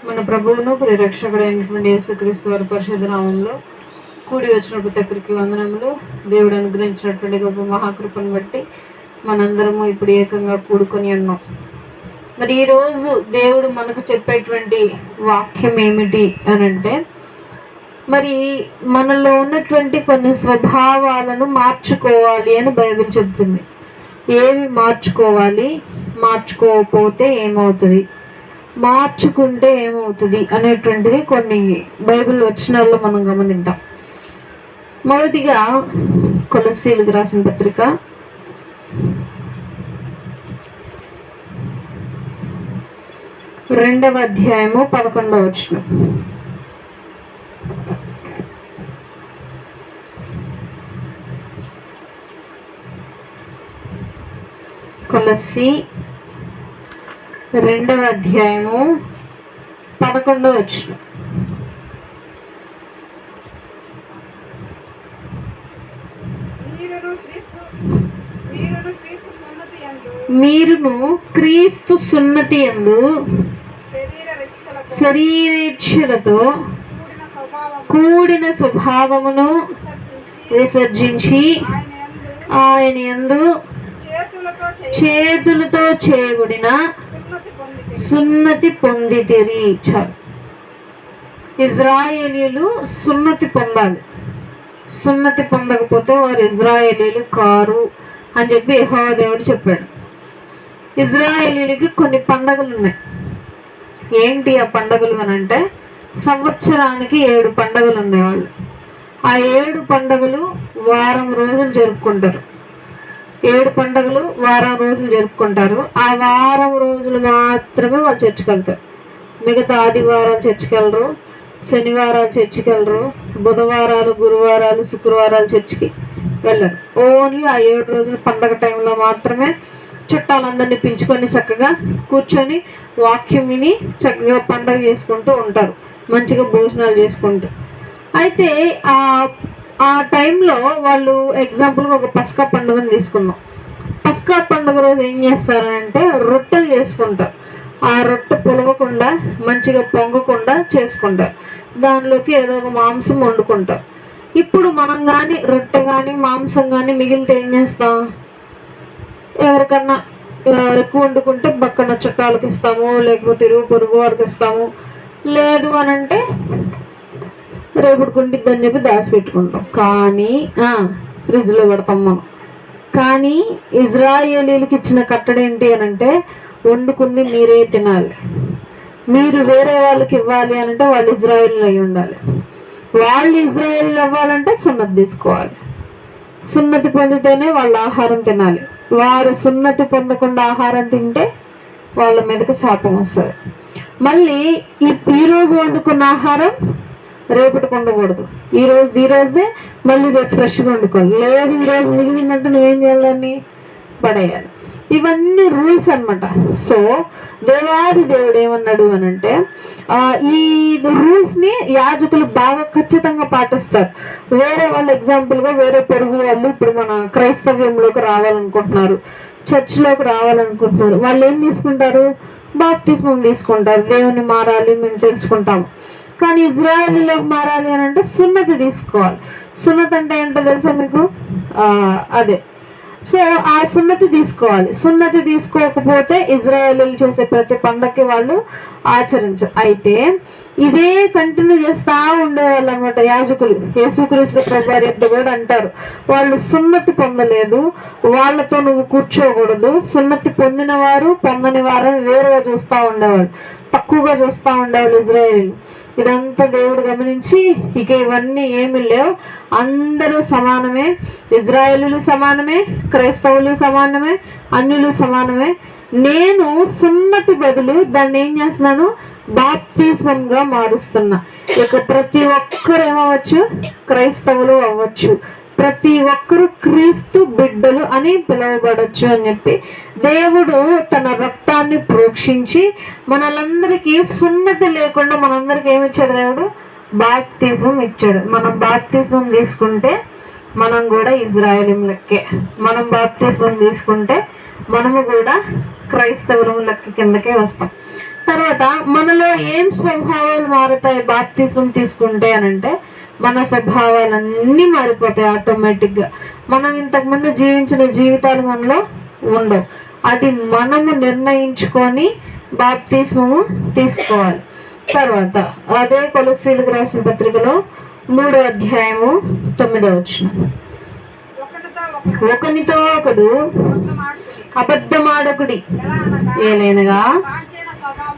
మన ప్రభువును పరిరక్షకుడైనటువంటి యేసుక్రీస్తు వారి పరిశుద్ధ నామంలో కూడి వచ్చిన ప్రతి ఒక్కరికి వందనములు. దేవుడు అనుగ్రహించినటువంటి గొప్ప మహాకృపను బట్టి మనందరము ఇప్పుడు ఏకంగా కూడుకొని ఉన్నాం. మరి ఈరోజు దేవుడు మనకు చెప్పేటువంటి వాక్యం ఏమిటి అని అంటే, మరి మనలో ఉన్నటువంటి కొన్ని స్వభావాలను మార్చుకోవాలి అని బైబిల్ చెప్తుంది. ఏవి మార్చుకోవాలి, మార్చుకోకపోతే ఏమవుతుంది, మార్చుకుంటే ఏమవుతుంది అనేటువంటిది కొన్ని బైబిల్ వచనాల్లో మనం గమనిద్దాం. మొదటిగా కొలస్సీలకు రాసిన పత్రిక 2వ అధ్యాయము 11వ వచనం. కొలస్సీ 2వ అధ్యాయము 11వ వచనం. మీరును క్రీస్తు సున్నతి యందు శరీరేచ్ఛలతో కూడిన స్వభావమును విసర్జించి ఆయన యందు చేతులతో చేయబడిన సున్నతి పొందితిరి. ఇజ్రాయేలీలు సున్నతి పొందాలి. సున్నతి పొందకపోతే వారు ఇజ్రాయేలీలు కారు అని చెప్పి యెహోవా దేవుడు చెప్పాడు. ఇజ్రాయేలీలకి కొన్ని పండగలు ఉన్నాయి. ఏంటి ఆ పండగలు అని అంటే, సంవత్సరానికి 7 పండగలు ఉన్నాయి. వాళ్ళు ఆ 7 పండగలు వారం రోజులు జరుపుకుంటారు. 7 పండుగలు వారం రోజులు జరుపుకుంటారు. ఆ వారం రోజులు మాత్రమే వాళ్ళు చర్చికి వెళ్తారు. మిగతా ఆదివారాలు చర్చికి వెళ్ళరు, శనివారాలు చర్చికి వెళ్ళరు, బుధవారాలు, గురువారాలు, శుక్రవారాలు చర్చికి వెళ్ళరు. ఓన్లీ ఆ 7 రోజుల పండగ టైంలో మాత్రమే చుట్టాలందరినీ పిలుచుకొని చక్కగా కూర్చొని వాక్యం విని చక్కగా పండగ చేసుకుంటూ ఉంటారు, మంచిగా భోజనాలు చేసుకుంటూ. అయితే ఆ టైంలో వాళ్ళు ఎగ్జాంపుల్గా ఒక పస్కా పండుగను తీసుకుందాం. పస్కా పండుగ రోజు ఏం చేస్తారంటే రొట్టెలు చేసుకుంటారు. ఆ రొట్టె పులవకుండా మంచిగా పొంగకుండా చేసుకుంటారు. దానిలోకి ఏదో ఒక మాంసం వండుకుంటారు. ఇప్పుడు మనం కానీ రొట్టె కానీ మాంసం కానీ మిగిలితే ఏం చేస్తాం? ఎవరికన్నా ఎక్కువ వండుకుంటే పక్కన చుట్టాలకు ఇస్తాము, లేకపోతే ఇరుగు పొరుగు వారికి ఇస్తాము. లేదు అని అంటే రేపుడు కుండిద్దని చెప్పి దాచిపెట్టుకుంటాం. కానీ ఫ్రిడ్జ్లో పెడతాం మనం. కానీ ఇజ్రాయేలీలకు ఇచ్చిన కట్టడేంటి అని అంటే, వండుకుంది మీరే తినాలి. మీరు వేరే వాళ్ళకి ఇవ్వాలి అని అంటే వాళ్ళు ఇజ్రాయేలీలు అయి ఉండాలి. వాళ్ళు ఇజ్రాయేలీలు అవ్వాలంటే సున్నతి తీసుకోవాలి. సున్నతి పొందితేనే వాళ్ళ ఆహారం తినాలి. వారు సున్నతి పొందకుండా ఆహారం తింటే వాళ్ళ మీదకి శాపం వస్తుంది. మళ్ళీ ఈరోజు వండుకున్న ఆహారం రేపటికి ఉండకూడదు. ఈ రోజుదే మళ్ళీ రేపు ఫ్రెష్గా వండుకోవాలి. లేదు ఈరోజు మిగిలిందంటే నువ్వేం చేయాలని పడేయాలి. ఇవన్నీ రూల్స్ అనమాట. సో దేవాది దేవుడు ఏమన్నాడు అని అంటే, ఈ రూల్స్ని యాజకులు బాగా ఖచ్చితంగా పాటిస్తారు. వేరే వాళ్ళు ఎగ్జాంపుల్గా వేరే పొరుగు వాళ్ళు ఇప్పుడు మన క్రైస్తవ్యంలోకి రావాలనుకుంటున్నారు, చర్చిలోకి రావాలనుకుంటున్నారు. వాళ్ళు ఏం తీసుకుంటారు? బాప్తిస్మం తీసుకుంటారు. దేవుని మారాలి మేము తెలుసుకుంటాము. కానీ ఇజ్రాయేలీలోకి మారాలి అని అంటే సున్నతి తీసుకోవాలి. సున్నతి అంటే ఏంటో తెలుసా మీకు? అదే. సో ఆ సున్నతి తీసుకోవాలి. సున్నతి తీసుకోకపోతే ఇజ్రాయేలీలు చేసే ప్రతి పండగకి వాళ్ళు ఆచరించరు. అయితే ఇదే కంటిన్యూ చేస్తూ ఉండేవాళ్ళు అనమాట యాజకులు. యేసుక్రీస్తు ప్రభువారి యొద్ద కూడా అంటారు, వాళ్ళు సున్నతి పొందలేదు, వాళ్ళతో నువ్వు కూర్చోకూడదు. సున్నతి పొందిన వారు పొందని వారని వేరుగా చూస్తూ ఉండేవాళ్ళు, తక్కువగా చూస్తూ ఉండేవాళ్ళు ఇజ్రాయేలీలు. ఇదంతా దేవుడు గమనించి ఇక ఇవన్నీ ఏమి లేవు, అందరూ సమానమే, ఇజ్రాయేలీలు సమానమే, క్రైస్తవులు సమానమే, అన్యులు సమానమే. నేను సున్నతి బదులు దాన్ని ఏం చేస్తున్నాను? బాప్తిస్మంగా మారుస్తున్నా. ఇక ప్రతి ఒక్కరు ఏమవచ్చు? క్రైస్తవులు అవ్వచ్చు. ప్రతి ఒక్కరు క్రీస్తు బిడ్డలు అని పిలువబడచ్చు అని చెప్పి దేవుడు తన రక్తాన్ని ప్రోక్షించి మనలందరికీ సున్నతి లేకుండా మనందరికి ఏమి ఇచ్చాడు? దేవుడు బాప్తిస్మం ఇచ్చాడు. మనం బాప్తిస్మం తీసుకుంటే మనం కూడా ఇజ్రాయేలీం లెక్కే. మనం బాప్తిస్మం తీసుకుంటే మనము కూడా క్రైస్తవుల లెక్క కిందకే వస్తాం. తర్వాత మనలో ఏం స్వభావాలు మారుతాయి బాప్తిస్మం తీసుకుంటే అనంటే, మన స్వభావాలన్నీ మారిపోతాయి ఆటోమేటిక్గా. మనం ఇంతకుముందు జీవించిన జీవితాలు మనలో ఉండవు. అది మనము నిర్ణయించుకొని బాప్తిస్మము తీసుకోవాలి. తర్వాత అదే కొలస్సీలకు రాసిన పత్రికలో 3వ అధ్యాయము 9వ వచనం, ఒకనితో ఒకడు అబద్ధమాడకుడి, ఏలైనగా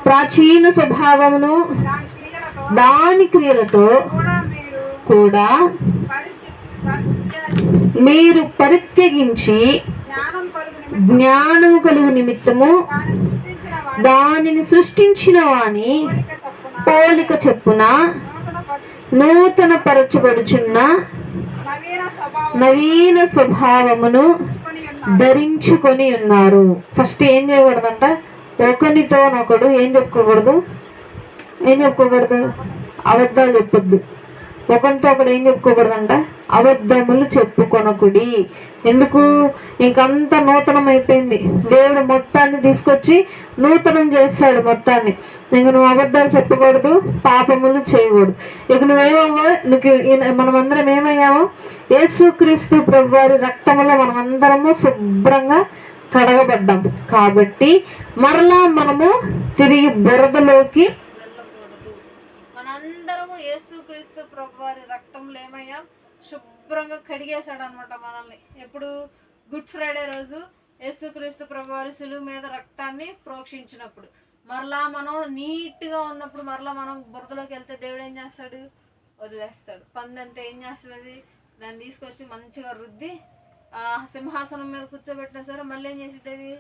ప్రాచీన స్వభావమును దాని క్రియలతో కూడా మీరు పరిత్యజించి జ్ఞానము కలుగు నిమిత్తము దానిని సృష్టించిన వాని పోలిక చెప్పున నూతన పరచబడుచున్న నవీన స్వభావమును ధరించుకొని ఉన్నారు. ఫస్ట్ ఏం చేయకూడదంట? ఒకరితోనొకడు ఏం చెప్పుకోకూడదు? అబద్ధాలు చెప్పొద్దు. ఒకరితో ఒకడు ఏం చెప్పుకోకూడదంట? అబద్ధములు చెప్పుకొనకుడి. ఎందుకు? ఇంకంతా నూతనం అయిపోయింది. దేవుడు మొత్తాన్ని తీసుకొచ్చి నూతనం చేస్తాడు మొత్తాన్ని. ఇంక నువ్వు అబద్ధాలు చెప్పకూడదు, పాపములు చేయకూడదు. ఇక మనమందరం ఏమయ్యామో? యేసుక్రీస్తు ప్రభువారి రక్తములో మనమందరము శుభ్రంగా కడగబడ్డాం. కాబట్టి మరలా మనము తిరిగి బురదలోకి వెళ్ళకూడదు. మనందరము యేసుక్రీస్తు ప్రభువారి రక్తంలో ఏమయ్యాం? శుభ్రంగా కడిగేశాడు అనమాట మనల్ని. ఎప్పుడు? గుడ్ ఫ్రైడే రోజు యేసుక్రీస్తు ప్రభువారి శిలువ మీద రక్తాన్ని ప్రోక్షించినప్పుడు. మరలా మనం నీట్గా ఉన్నప్పుడు మరలా మనం బురదలోకి వెళ్తే దేవుడు ఏం చేస్తాడు? వదిలేస్తాడు. పందంతా ఏం చేస్తుంది? దాన్ని తీసుకొచ్చి మంచిగా రుద్ది సింహాసనం మీద కూర్చోబెట్టినా సరే మళ్ళీ ఏం చేసేది?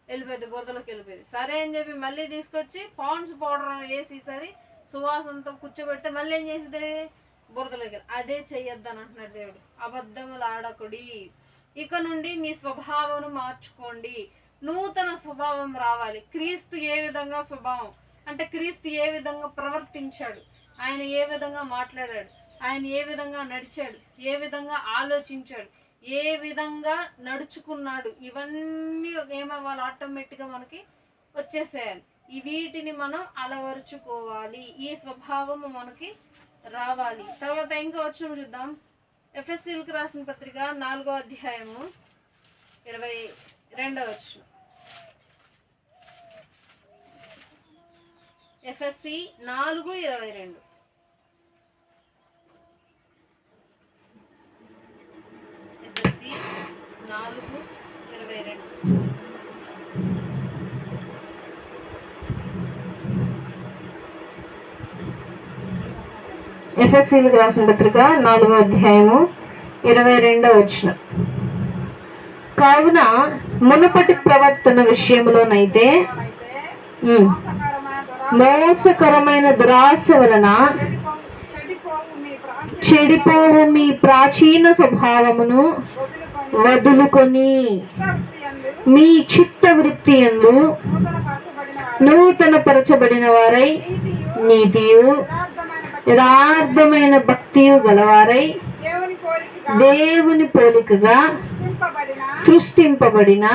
వెళ్ళిపోయింది, బురదలోకి వెళ్ళిపోయింది. సరే అని చెప్పి మళ్ళీ తీసుకొచ్చి పాండ్స్ పౌడర్ వేసి సరే సువాసనతో కూర్చోబెడితే మళ్ళీ ఏం చేసేది? బురదలోకి. అదే చెయ్యొద్దని అంటున్నాడు దేవుడు. అబద్ధములు ఆడకుడి, ఇక నుండి మీ స్వభావం మార్చుకోండి, నూతన స్వభావం రావాలి. క్రీస్తు ఏ విధంగా స్వభావం అంటే క్రీస్తు ఏ విధంగా ప్రవర్తించాడు, ఆయన ఏ విధంగా మాట్లాడాడు, ఆయన ఏ విధంగా నడిచాడు, ఏ విధంగా ఆలోచించాడు, ఏ విధంగా నడుచుకున్నాడు, ఇవన్నీ ఏమవ్వాలి? ఆటోమేటిక్గా మనకి వచ్చేసేయాలి. వీటిని మనం అలవరుచుకోవాలి. ఈ స్వభావం మనకి రావాలి. తర్వాత ఇంకా వచనం చూద్దాం. ఎఫెసీయులకు రాసిన పత్రిక 4వ అధ్యాయము 22వ వచనం. ఎఫెసీ 4:22. ఎఫెసీ 4:22. ఎఫెసీయులకు రాసిన పత్రిక 4వ అధ్యాయము 22వ వచనం. కావున మునుపటి ప్రవర్తన విషయంలోనైతే మోసకరమైన దురాశ వలన చెడిపోవు మీ ప్రాచీన స్వభావమును వదులుకొని మీ చిత్త వృత్తి యందు నూతన పరచబడిన వారై నీతియు యథార్థమైన భక్తియు గలవారై దేవుని పోలికగా సృష్టింపబడిన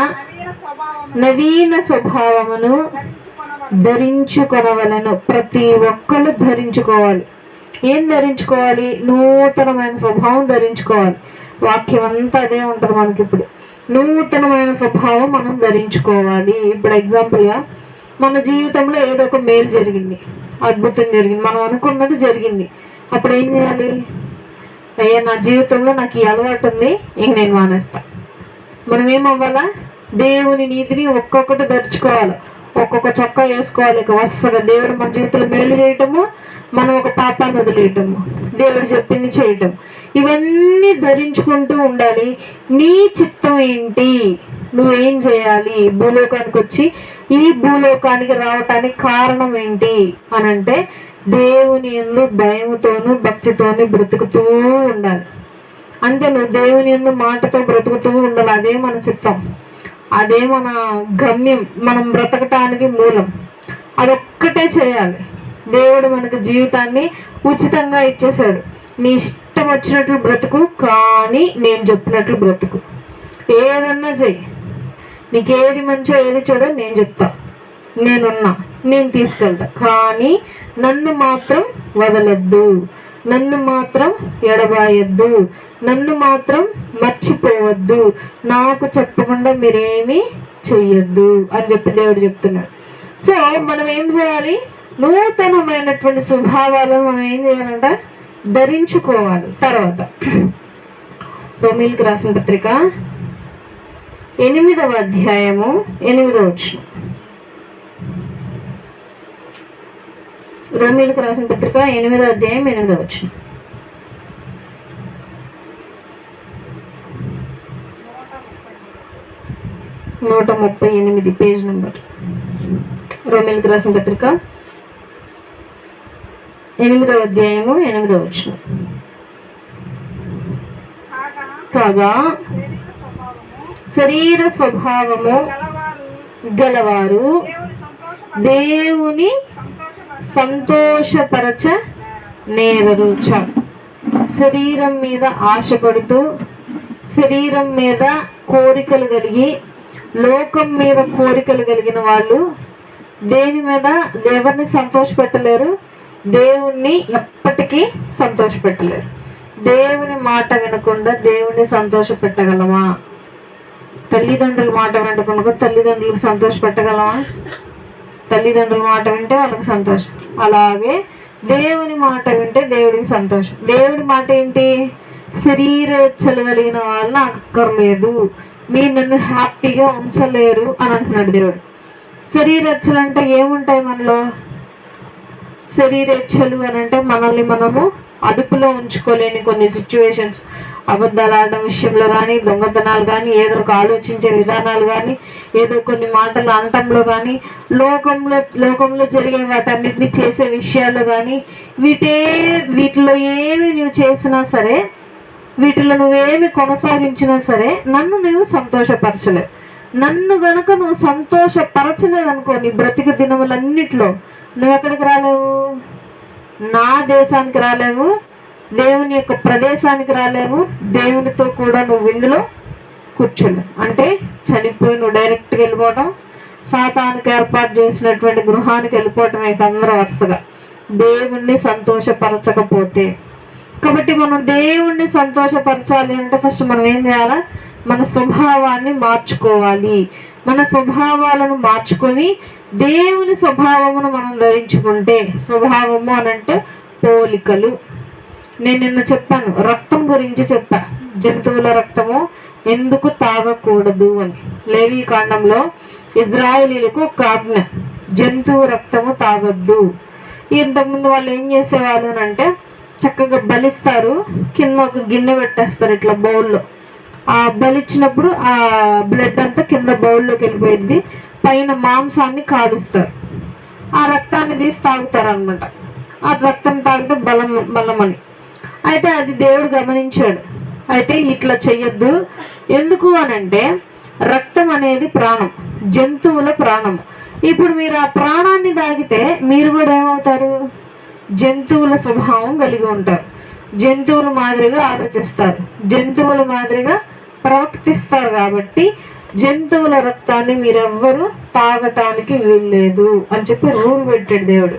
నవీన స్వభావమును ధరించుకొనవలెను. ప్రతి ఒక్కరు ధరించుకోవాలి. ఏం ధరించుకోవాలి? నూతనమైన స్వభావం ధరించుకోవాలి. వాక్యం అంతా అదే ఉంటుంది మనకి. ఇప్పుడు నూతనమైన స్వభావం మనం ధరించుకోవాలి. ఇప్పుడు ఎగ్జాంపుల్గా మన జీవితంలో ఏదో ఒక మేలు జరిగింది, అద్భుతం జరిగింది, మనం అనుకున్నది జరిగింది. అప్పుడు ఏం చేయాలి? అయ్యా నా జీవితంలో నాకు ఈ అలవాటు ఉంది, ఇంక నేను మానేస్తా. మనం ఏమవ్వాలా? దేవుని నీతిని ఒక్కొక్కటి ధరించుకోవాలి, ఒక్కొక్క చొక్కా వేసుకోవాలి. ఇక వరుసగా దేవుడు మన జీవితంలో మేలు చేయటము, మనం ఒక పాపాన్ని వదిలేయటము, దేవుడు చెప్పింది చేయటం, ఇవన్నీ ధరించుకుంటూ ఉండాలి. నీ చిత్తం ఏంటి? నువ్వేం చేయాలి? భూలోకానికి వచ్చి ఈ భూలోకానికి రావటానికి కారణం ఏంటి అని అంటే దేవుని యందు భయముతోనూ భక్తితోనూ బ్రతుకుతూ ఉండాలి. అంతే, నువ్వు దేవుని యందు మాటతో బ్రతుకుతూ ఉండాలి. అదే మన చిత్తం, అదే మన గమ్యం, మనం బ్రతకటానికి మూలం. అదొక్కటే చేయాలి. దేవుడు మనకు జీవితాన్ని ఉచితంగా ఇచ్చేశాడు. నీ ఇష్టం వచ్చినట్లు బ్రతుకు, కానీ నేను చెప్పినట్లు బ్రతుకు. ఏదన్నా చెయ్యి, నీకేది మంచో ఏది చెడో నేను చెప్తా, నేనున్నా. నేను తీసుకెళ్తా, కానీ నన్ను మాత్రం వదలొద్దు, నన్ను మాత్రం ఎడబాయొద్దు, నన్ను మాత్రం మర్చిపోవద్దు, నాకు చెప్పకుండా మీరేమీ చెయ్యొద్దు అని చెప్పి దేవుడు చెప్తున్నాడు. సో మనం ఏం చేయాలి? నూతనమైనటువంటి స్వభావాలను మనం ఏం చేయాలంట? ధరించుకోవాలి. తర్వాత రోమీయులకు రాసిన పత్రిక 8వ అధ్యాయము 8వ వచనం. రోమీయులకు రాసిన పత్రిక 8వ అధ్యాయం 8వ వచనం. నూట 38 పేజ్ నెంబర్. రోమీయులకు రాసిన పత్రిక 8వ అధ్యాయము 8వ వచనం. కాగా శరీర స్వభావము గలవారు దేవుని సంతోషపరచ నేరరు. శరీరం మీద ఆశపడుతూ, శరీరం మీద కోరికలు కలిగి, లోకం మీద కోరికలు కలిగిన వాళ్ళు దేని మీద దేవుణ్ణి సంతోషపెట్టలేరు, దేవుణ్ణి ఎప్పటికీ సంతోషపెట్టలేరు. దేవుని మాట వినకుండా దేవుణ్ణి సంతోష పెట్టగలమా? తల్లిదండ్రుల మాట వినకుండా తల్లిదండ్రులకు సంతోష పెట్టగలమా? తల్లిదండ్రుల మాట వింటే వాళ్ళకి సంతోషం. అలాగే దేవుని మాట వింటే దేవుడికి సంతోషం. దేవుడి మాట ఏంటి? శరీరేచ్ఛలు కలిగిన వాళ్ళు నాకు అక్కర్లేదు, మీరు నన్ను హ్యాపీగా ఉంచలేరు అని అంటున్నాడు దేవుడు. శరీరేచ్ఛలు అంటే ఏముంటాయి మనలో? శరీరేచ్ఛలు అని అంటే మనల్ని మనము అదుపులో ఉంచుకోలేని కొన్ని సిచ్యువేషన్స్, అబద్ధాలు ఆడడం విషయంలో కానీ, దొంగతనాలు కానీ, ఏదో ఒక ఆలోచించే విధానాలు కానీ, ఏదో కొన్ని మాటలు అనటంలో కానీ, లోకంలో జరిగే వాటన్నిటిని చేసే విషయాల్లో కానీ, వీటిలో ఏమి నువ్వు చేసినా సరే, వీటిలో నువ్వేమి కొనసాగించినా సరే నన్ను నువ్వు సంతోషపరచలేవు. నన్ను గనక నువ్వు సంతోషపరచలేవు అనుకో, నీ బ్రతిక దినములన్నిట్లో నువ్వు ఎక్కడికి రాలేవు? నా దేశానికి రాలేవు, దేవుని యొక్క ప్రదేశానికి రాలేవు, దేవునితో కూడా నువ్వు ఇందులో కూర్చోలేవు. అంటే చనిపోయి నువ్వు డైరెక్ట్గా వెళ్ళిపోవటం, సాతానికి ఏర్పాటు చేసినటువంటి గృహానికి వెళ్ళిపోవటమే అందరూ వరుసగా, దేవుణ్ణి సంతోషపరచకపోతే. కాబట్టి మనం దేవుణ్ణి సంతోషపరచాలి అంటే ఫస్ట్ మనం ఏం చేయాలా? మన స్వభావాన్ని మార్చుకోవాలి. మన స్వభావాలను మార్చుకొని దేవుని స్వభావమును మనం ధరించుకుంటే, స్వభావము అని అంటే పోలికలు. నేను నిన్న చెప్పాను, రక్తం గురించి చెప్పా. జంతువుల రక్తము ఎందుకు తాగకూడదు అని. లేవి కాండంలో ఇజ్రాయేలీలకు ఒక ఆజ్ఞ, జంతువు రక్తము తాగొద్దు. ఇంతకుముందు వాళ్ళు ఏం చేసేవాళ్ళు అని అంటే చక్కగా బలిస్తారు, కింద ఒక గిన్నె పెట్టేస్తారు ఇట్లా బౌల్లో. ఆ బలిచ్చినప్పుడు ఆ బ్లడ్ అంతా కింద బౌల్లోకి వెళ్ళిపోయింది, పైన మాంసాన్ని కాలుస్తారు, ఆ రక్తాన్ని తీసి తాగుతారు అనమాట. ఆ రక్తం తాగితే బలమని. అయితే అది దేవుడు గమనించాడు. అయితే ఇట్లా చెయ్యొద్దు. ఎందుకు అనంటే రక్తం అనేది ప్రాణం, జంతువుల ప్రాణం. ఇప్పుడు మీరు ఆ ప్రాణాన్ని తాగితే మీరు కూడా ఏమవుతారు? జంతువుల స్వభావం కలిగి ఉంటారు, జంతువుల మాదిరిగా ఆలోచిస్తారు, జంతువుల మాదిరిగా ప్రవర్తిస్తారు. కాబట్టి జంతువుల రక్తాన్ని మీరెవ్వరూ తాగటానికి వీల్లేదు అని చెప్పి రూల్ పెట్టాడు దేవుడు.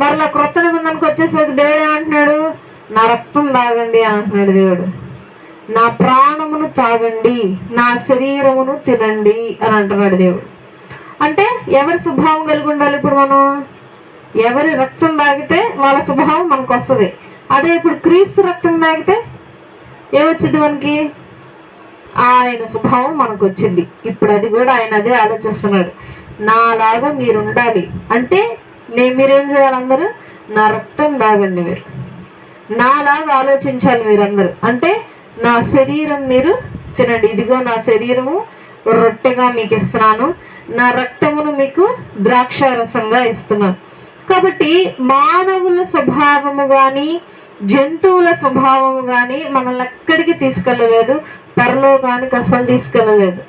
మరలా క్రొత్త నిబంధనకు వచ్చేసరికి దేవుడు ఏమంటున్నాడు? నా రక్తం తాగండి అని అంటున్నాడు దేవుడు. నా ప్రాణమును తాగండి, నా శరీరమును తినండి అని అంటున్నాడు దేవుడు. అంటే ఎవరి స్వభావం కలిగి ఉండాలి? ఇప్పుడు మనం ఎవరి రక్తం తాగితే వాళ్ళ స్వభావం మనకు వస్తుంది. అదే ఇప్పుడు క్రీస్తు రక్తం తాగితే ఏమొచ్చింది మనకి? ఆయన స్వభావం మనకు వచ్చింది. ఇప్పుడు అది కూడా ఆయన అదే ఆలోచిస్తున్నాడు, నాలాగా మీరు ఉండాలి అంటే మీరేం చేయాలి? అందరూ నా రక్తం తాగండి, మీరు నాలాగా ఆలోచించాలి మీరందరూ. అంటే నా శరీరం మీరు తినండి, ఇదిగో నా శరీరము రొట్టెగా మీకు ఇస్తున్నాను, నా రక్తమును మీకు ద్రాక్షారసంగా ఇస్తున్నాను. కాబట్టి మానవుల స్వభావము కానీ జంతువుల స్వభావము కానీ మనల్ని ఎక్కడికి తీసుకెళ్ళలేదు, పరలోకానికి అసలు తీసుకెళ్ళలేదు.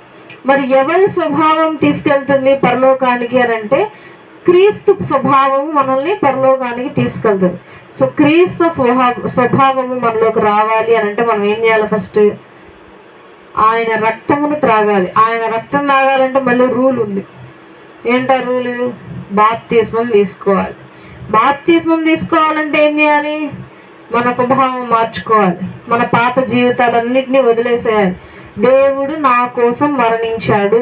మరి ఎవరి స్వభావం తీసుకెళ్తుంది పరలోకానికి అని అంటే క్రీస్తు స్వభావము మనల్ని పరలోకానికి తీసుకెళ్తుంది. సో క్రీస్తు స్వభావము మనలోకి రావాలి అని అంటే మనం ఏం చేయాలి? ఫస్ట్ ఆయన రక్తమును త్రాగాలి. ఆయన రక్తం తాగాలంటే మళ్ళీ రూల్ ఉంది. ఏంటా రూలు? బాప్తిస్మం తీసుకోవాలి. బాప్తిస్మం తీసుకోవాలంటే ఏం చేయాలి? మన స్వభావం మార్చుకోవాలి. మన పాత జీవితాలన్నిటినీ వదిలేసేయాలి. దేవుడు నా కోసం మరణించాడు,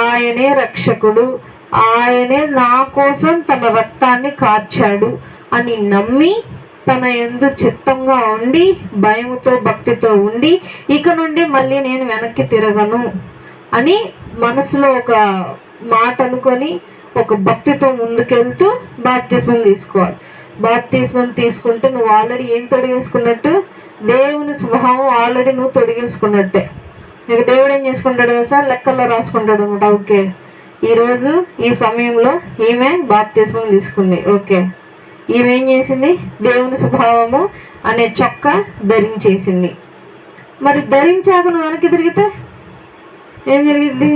ఆయనే రక్షకుడు, ఆయనే నా కోసం తన రక్తాన్ని కార్చాడు అని నమ్మి తన యందు చిత్తంగా ఉండి భయముతో భక్తితో ఉండి ఇక నుండి మళ్ళీ నేను వెనక్కి తిరగను అని మనసులో ఒక మాట అనుకొని ఒక భక్తితో ముందుకెళ్తూ బాప్తిస్మం తీసుకోవాలి. బాప్తిస్మం తీసుకుంటే నువ్వు ఆల్రెడీ ఏం తొడిగేసుకున్నట్టు? దేవుని స్వభావం ఆల్రెడీ నువ్వు తొడిగేసుకున్నట్టే. నీకు దేవుడు ఏం చేసుకుంటాడు తెలుసా? లెక్కల్లో రాసుకుంటాడు అనమాట. ఓకే, ఈరోజు ఈ సమయంలో ఈమె బాప్తిస్మం తీసుకుంది. ఓకే, ఈమె ఏం చేసింది? దేవుని స్వభావము అనే చొక్కా ధరించేసింది. మరి ధరించాక నువ్వు వెనక్కి తిరిగితే ఏం జరిగింది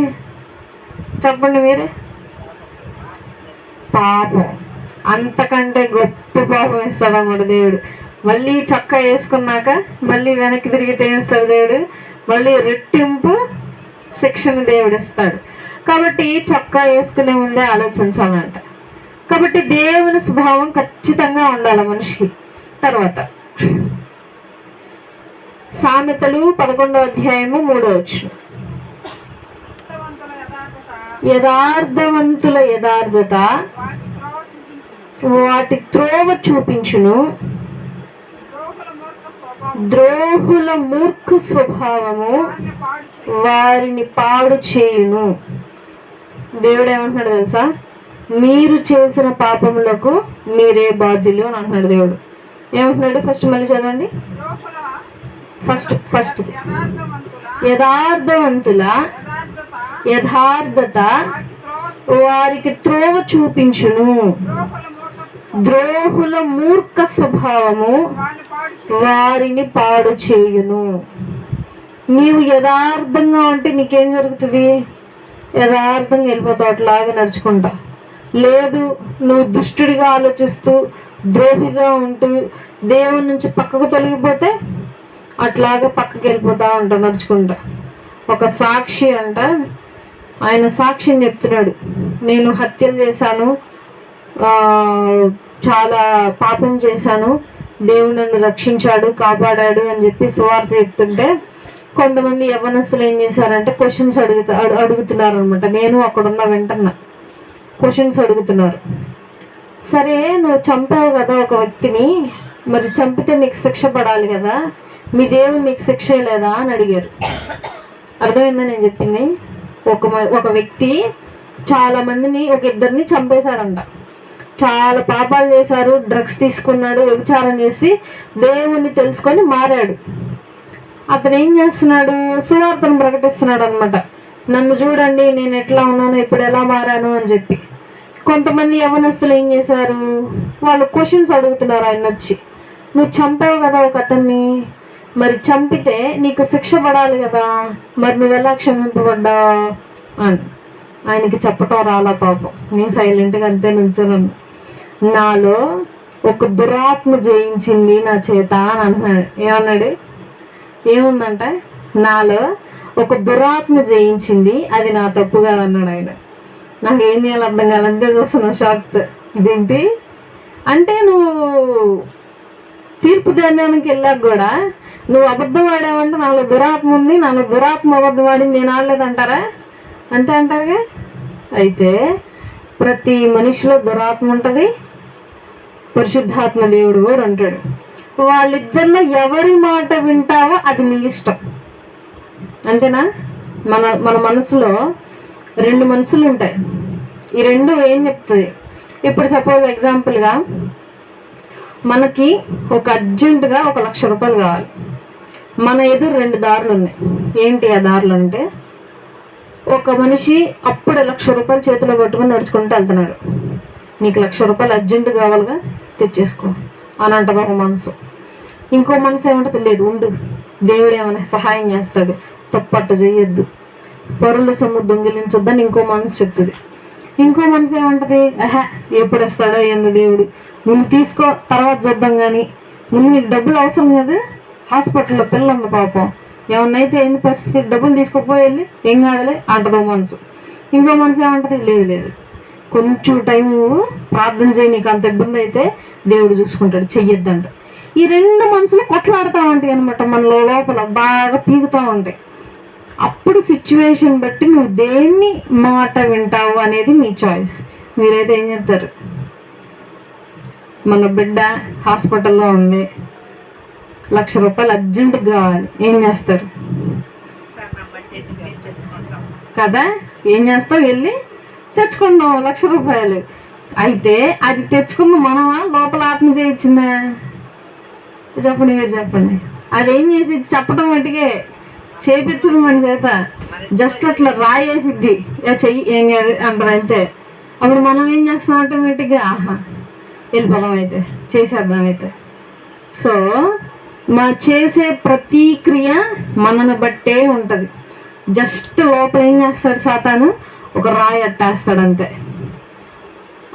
చెప్పండి మీరే? పాపం. అంతకంటే గొప్ప పాపం ఇస్తాడు అన్నమాట దేవుడు. మళ్ళీ చొక్కా వేసుకున్నాక మళ్ళీ వెనక్కి తిరిగితే ఏం ఇస్తాడు దేవుడు? మళ్ళీ రెట్టింపు శిక్షను దేవుడు ఇస్తాడు. కాబట్టి చొక్కా వేసుకునే ముందే ఆలోచించాలంట. కాబట్టి దేవుని స్వభావం ఖచ్చితంగా ఉండాలి మనిషికి. తర్వాత సామెతలు 11వ అధ్యాయము 3వ వచనం. యథార్థవంతుల యథార్థత వాటి త్రోవ చూపించును, ద్రోహుల మూర్ఖ స్వభావము వారిని పాడు చేయును. దేవుడు ఏమంటున్నాడు తెలుసా? మీరు చేసిన పాపములకు మీరే బాధ్యులు అని అంటున్నాడు దేవుడు. ఏమంటున్నాడు? ఫస్ట్ మళ్ళీ చదవండి. ఫస్ట్ యథార్థవంతుల యథార్థత వారికి త్రోవ చూపించును, ద్రోహుల మూర్ఖ స్వభావము వారిని పాడు చేయును. నీవు యథార్థంగా ఉంటే నీకేం జరుగుతుంది? యథార్థంగా వెళ్ళిపోతావు, అట్లాగా నడుచుకుంటా. లేదు, నువ్వు దుష్టుడిగా ఆలోచిస్తూ ద్రోహిగా ఉంటూ దేవుని నుంచి పక్కకు తొలగిపోతే అట్లాగా పక్కకి వెళ్ళిపోతా ఉంటా నడుచుకుంటా. ఒక సాక్షి అంట, ఆయన సాక్ష్యం చెప్తున్నాడు, నేను హత్యలు చేశాను, చాలా పాపం చేశాను, దేవుడు నన్ను రక్షించాడు, కాపాడాడు అని చెప్పి సువార్త చెప్తుంటే కొంతమంది యవ్వనస్తులు ఏం చేశారంటే క్వశ్చన్స్ అడుగుతున్నారు అనమాట. నేను అక్కడున్న వింటున్నా, క్వశ్చన్స్ అడుగుతున్నారు. సరే, నువ్వు చంపావు కదా ఒక వ్యక్తిని, మరి చంపితే నీకు శిక్ష పడాలి కదా, మీ దేవుడు నీకు శిక్ష లేదా అని అడిగారు. అర్థమైందా నేను చెప్పింది? ఒక వ్యక్తి చాలా మందిని, ఒక ఇద్దరిని చంపేశాడంట. చాలా పాపాలు చేశారు, డ్రగ్స్ తీసుకున్నాడు, వ్యభిచారం చేసి దేవుణ్ణి తెలుసుకొని మారాడు. అతను ఏం చేస్తున్నాడు? సువార్తను ప్రకటిస్తున్నాడు అనమాట. నన్ను చూడండి, నేను ఎట్లా ఉన్నాను, ఇప్పుడు ఎలా మారాను అని చెప్పి. కొంతమంది యవనస్తులు ఏం చేశారు? వాళ్ళు క్వశ్చన్స్ అడుగుతున్నారు ఆయన వచ్చి, నువ్వు చంపావు కదా ఒక అతన్ని, మరి చంపితే నీకు శిక్ష పడాలి కదా, మరి నువ్వు ఎలా క్షమింపబడ్డావు అని. ఆయనకి చెప్పటం రాలా పాపం. నేను సైలెంట్గా అంతే నుంచున్నాను. నాలో ఒక దురాత్మ జయించింది నా చేత అని అంటున్నాడు. ఏమన్నాడు? ఏముందంట? నాలో ఒక దురాత్మ జయించింది, అది నా తప్పు కాదన్నాడు ఆయన. నాకు ఏం చేయాలి అర్థం కాలంటే చూస్తున్నా షాక్. ఇదేంటి అంటే, నువ్వు తీర్పు ధాన్యానికి వెళ్ళాక కూడా నువ్వు అబద్ధం ఆడావంటే నాలో దురాత్మ ఉంది, నాలో దురాత్మ అబద్ధం ఆడింది, నేను ఆడలేదంటారా? అంతే అంటారుగా. అయితే ప్రతి మనిషిలో దురాత్మ ఉంటుంది, పరిశుద్ధాత్మ దేవుడు కూడా ఉంటాడు. వాళ్ళిద్దరిలో ఎవరి మాట వింటావో అది నీ ఇష్టం, అంతేనా? మన మనసులో రెండు మనసులు ఉంటాయి. ఈ రెండు ఏం చెప్తుంది? ఇప్పుడు సపోజ్ ఎగ్జాంపుల్గా మనకి ఒక అర్జెంటుగా 1,00,000 రూపాయలు కావాలి. మన ఎదురు 2 దారులు ఉన్నాయి. ఏంటి ఆ దారులు అంటే, ఒక మనిషి అప్పుడు 1,00,000 రూపాయలు చేతిలో పట్టుకుని నడుచుకుంటూ వెళ్తున్నాడు. నీకు 1,00,000 రూపాయలు అర్జెంటు కావాలిగా, తెచ్చేసుకో అని అంటది ఒక మనసు. ఇంకో మనసు ఏమంటుంది? లేదు, ఉండు, దేవుడు ఏమైనా సహాయం చేస్తాడు, తప్పట్టు చేయొద్దు, పరుల సొమ్ము దొంగిలించొద్దని ఇంకో మనసు చెప్తుంది. ఇంకో మనసు ఏమంటది? ఎప్పుడు వస్తాడో ఏందో దేవుడు, ముందు తీసుకో తర్వాత చూద్దాం, కానీ ముందు నీకు డబ్బులు అవసరం కదా, హాస్పిటల్లో పిల్ల ఉంది పాపం, ఏమన్నా అయితే ఏంది పరిస్థితి, డబ్బులు తీసుకోపోయి వెళ్ళి ఏం కాదులే అంటదో మనసు. ఇంకో మనసు ఏమంటది? లేదు లేదు, కొంచెం టైము ప్రార్థన చేయి, నీకు అంత ఇబ్బంది అయితే దేవుడు చూసుకుంటాడు, చెయ్యొద్దంట. ఈ రెండు మనసులు కొట్లాడుతూ ఉంటాయి అనమాట, మన లోపల బాగా పీగుతూ ఉంటాయి. అప్పుడు సిచ్యువేషన్ బట్టి నువ్వు దేన్ని మాట వింటావు అనేది మీ చాయిస్. మీరైతే ఏం చేస్తారు? మన బిడ్డ హాస్పిటల్లో ఉంది, 1,00,000 రూపాయలు అర్జెంటుగా కావాలి, ఏం చేస్తారు కదా? ఏం చేస్తాం? వెళ్ళి తెచ్చుకుందాం 1,00,000 రూపాయలు. అయితే అది తెచ్చుకుందాం మనమా, లోపల ఆత్మ చేయించిందా? చెప్పండి, మీరు చెప్పండి. అదేం చేసి చెప్పడం మటుకే చేయించదు మన చేత, జస్ట్ అట్లా రాయేసిద్ది, చెయ్యి ఏం కాదు అంటారు అంతే. అప్పుడు మనం ఏం చేస్తాం? ఆటోమేటిక్గా ఆహా వెళ్ళిపోదాం, అయితే చేసేద్దాం అయితే. సో మా చేసే ప్రతిక్రియ మనను బట్టే ఉంటుంది. జస్ట్ లోపల ఏం చేస్తాడు సాతాను? ఒక రాయి అట్టేస్తాడు అంతే.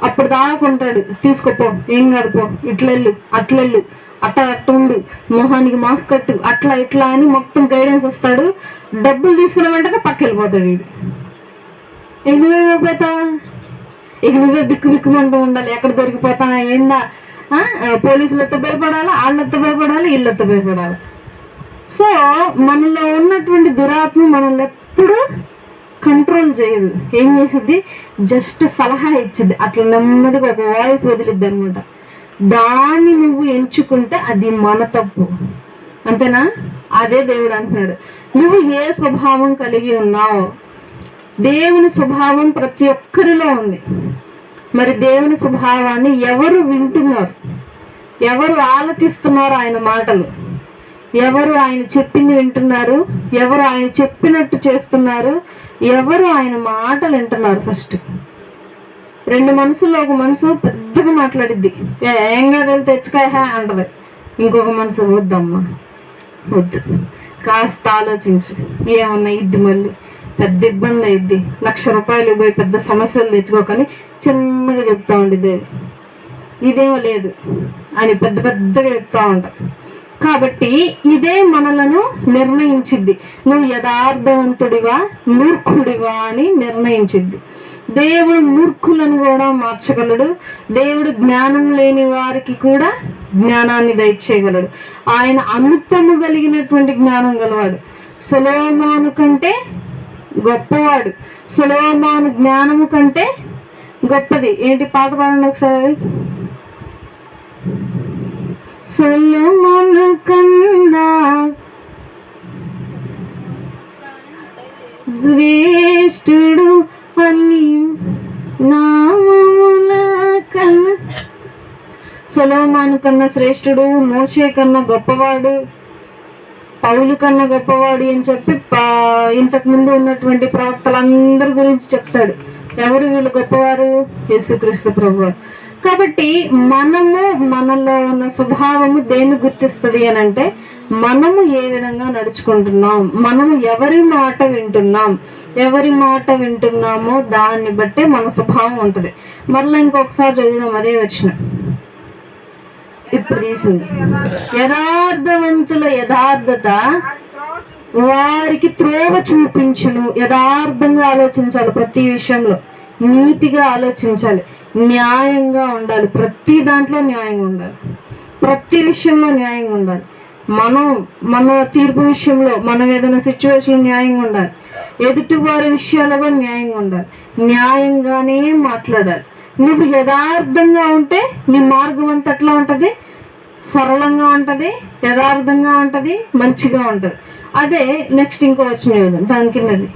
అప్పుడు దాకుంటాడు, తీసుకోపో ఏం కాదు పో, ఇట్లెళ్ళు అట్లెళ్ళు, అట్టుండు, మొహానికి మాస్క్ కట్టు, అట్లా ఇట్లా అని మొత్తం గైడెన్స్ వస్తాడు. డబ్బులు తీసుకున్న వెంటనే పక్క వెళ్ళిపోతాడు వీడు. ఇక నువ్వేమైపోతా, ఇక నువ్వే బిక్కుమంటూ ఉండాలి, ఎక్కడ దొరికిపోతా ఏందా, పోలీసులతో భయపడాలి, వాళ్ళతో భయపడాలి, వీళ్ళతో భయపడాలి. సో మనలో ఉన్నటువంటి దురాత్మ మనల్ని ఎప్పుడు కంట్రోల్ చేయదు. ఏం చేసిద్ది? జస్ట్ సలహా ఇచ్చిద్ది, అట్లా నెమ్మదిగా ఒక వాయిస్ వదిలిద్ది అనమాట. దాన్ని నువ్వు ఎంచుకుంటే అది మన తప్పు, అంతేనా? అదే దేవుడు అంటున్నాడు, నువ్వు ఏ స్వభావం కలిగి ఉన్నావు? దేవుని స్వభావం ప్రతి ఒక్కరిలో ఉంది. మరి దేవుని స్వభావాన్ని ఎవరు వింటున్నారు? ఎవరు ఆలకిస్తున్నారు ఆయన మాటలు? ఎవరు ఆయన చెప్పింది వింటున్నారు? ఎవరు ఆయన చెప్పినట్టు చేస్తున్నారు? ఎవరు ఆయన మాటలు వింటున్నారు? ఫస్ట్ రెండు మనసులో ఒక మనసు పెద్దగా మాట్లాడిద్ది, ఏం కాదు తెచ్చుకాయ అంటది. ఇంకొక మనసు వద్దమ్మా వద్దు, కాస్త ఆలోచించు, ఏమన్నా ఇద్ది, మళ్ళీ పెద్ద ఇబ్బంది అయింది, 1,00,000 రూపాయలు పోయి పెద్ద సమస్యలు తెచ్చుకోకని చిన్నగా చెప్తా ఉండిద్ది. ఇదేమో లేదు అని పెద్ద పెద్దగా చెప్తా ఉంటా. కాబట్టి ఇదే మనలను నిర్ణయించిద్ది, నువ్వు యథార్థవంతుడివా మూర్ఖుడివా అని నిర్ణయించిద్ది. దేవుడు మూర్ఖులను కూడా మార్చగలడు, దేవుడు జ్ఞానం లేని వారికి కూడా జ్ఞానాన్ని దయచేయగలడు. ఆయన అమృతము కలిగినటువంటి జ్ఞానం గలవాడు, సొలొమోను కంటే గొప్పవాడు, సొలొమోను జ్ఞానము కంటే గొప్పది. ఏంటి పాట పాడండి ఒకసారి. సొలొమోను కన్నా శ్రేష్ఠుడు అన్ని నామముల కన్నా, సొలొమోను కన్నా శ్రేష్ఠుడు, మోషే కన్నా గొప్పవాడు, పౌలు కన్నా గొప్పవాడు అని చెప్పి ఇంతకు ముందు ఉన్నటువంటి ప్రవక్తలందరి గురించి చెప్తాడు. ఎవరు వీళ్ళు గొప్పవారు? యేసుక్రీస్తు ప్రభువారు. కాబట్టి మనము మనలో ఉన్న స్వభావము దేన్ని గుర్తిస్తుంది అని అంటే, మనము ఏ విధంగా నడుచుకుంటున్నాం, మనము ఎవరి మాట వింటున్నాం, ఎవరి మాట వింటున్నామో దాన్ని బట్టే మన స్వభావం ఉంటుంది. మరలా ఇంకొకసారి చదువుదాం అదే వచ్చిన ఇప్పుడు తీసింది. యథార్థవంతుల యథార్థత వారికి త్రోవ చూపించును. యథార్థంగా ఆలోచించాలి, ప్రతి విషయంలో నీతిగా ఆలోచించాలి, న్యాయంగా ఉండాలి, ప్రతి దాంట్లో న్యాయంగా ఉండాలి, ప్రతి విషయంలో న్యాయంగా ఉండాలి. మన తీర్పు విషయంలో, మనం ఏదైనా సిచ్యువేషన్ న్యాయంగా ఉండాలి, ఎదుటి వారి విషయాలలో న్యాయంగా ఉండాలి, న్యాయంగానే మాట్లాడాలి. నువ్వు యథార్థంగా ఉంటే నీ మార్గం అంతా ఎట్లా ఉంటుంది? సరళంగా ఉంటుంది, యథార్థంగా ఉంటుంది, మంచిగా ఉంటుంది. అదే నెక్స్ట్ ఇంకో వచ్చిన దాని కిందది,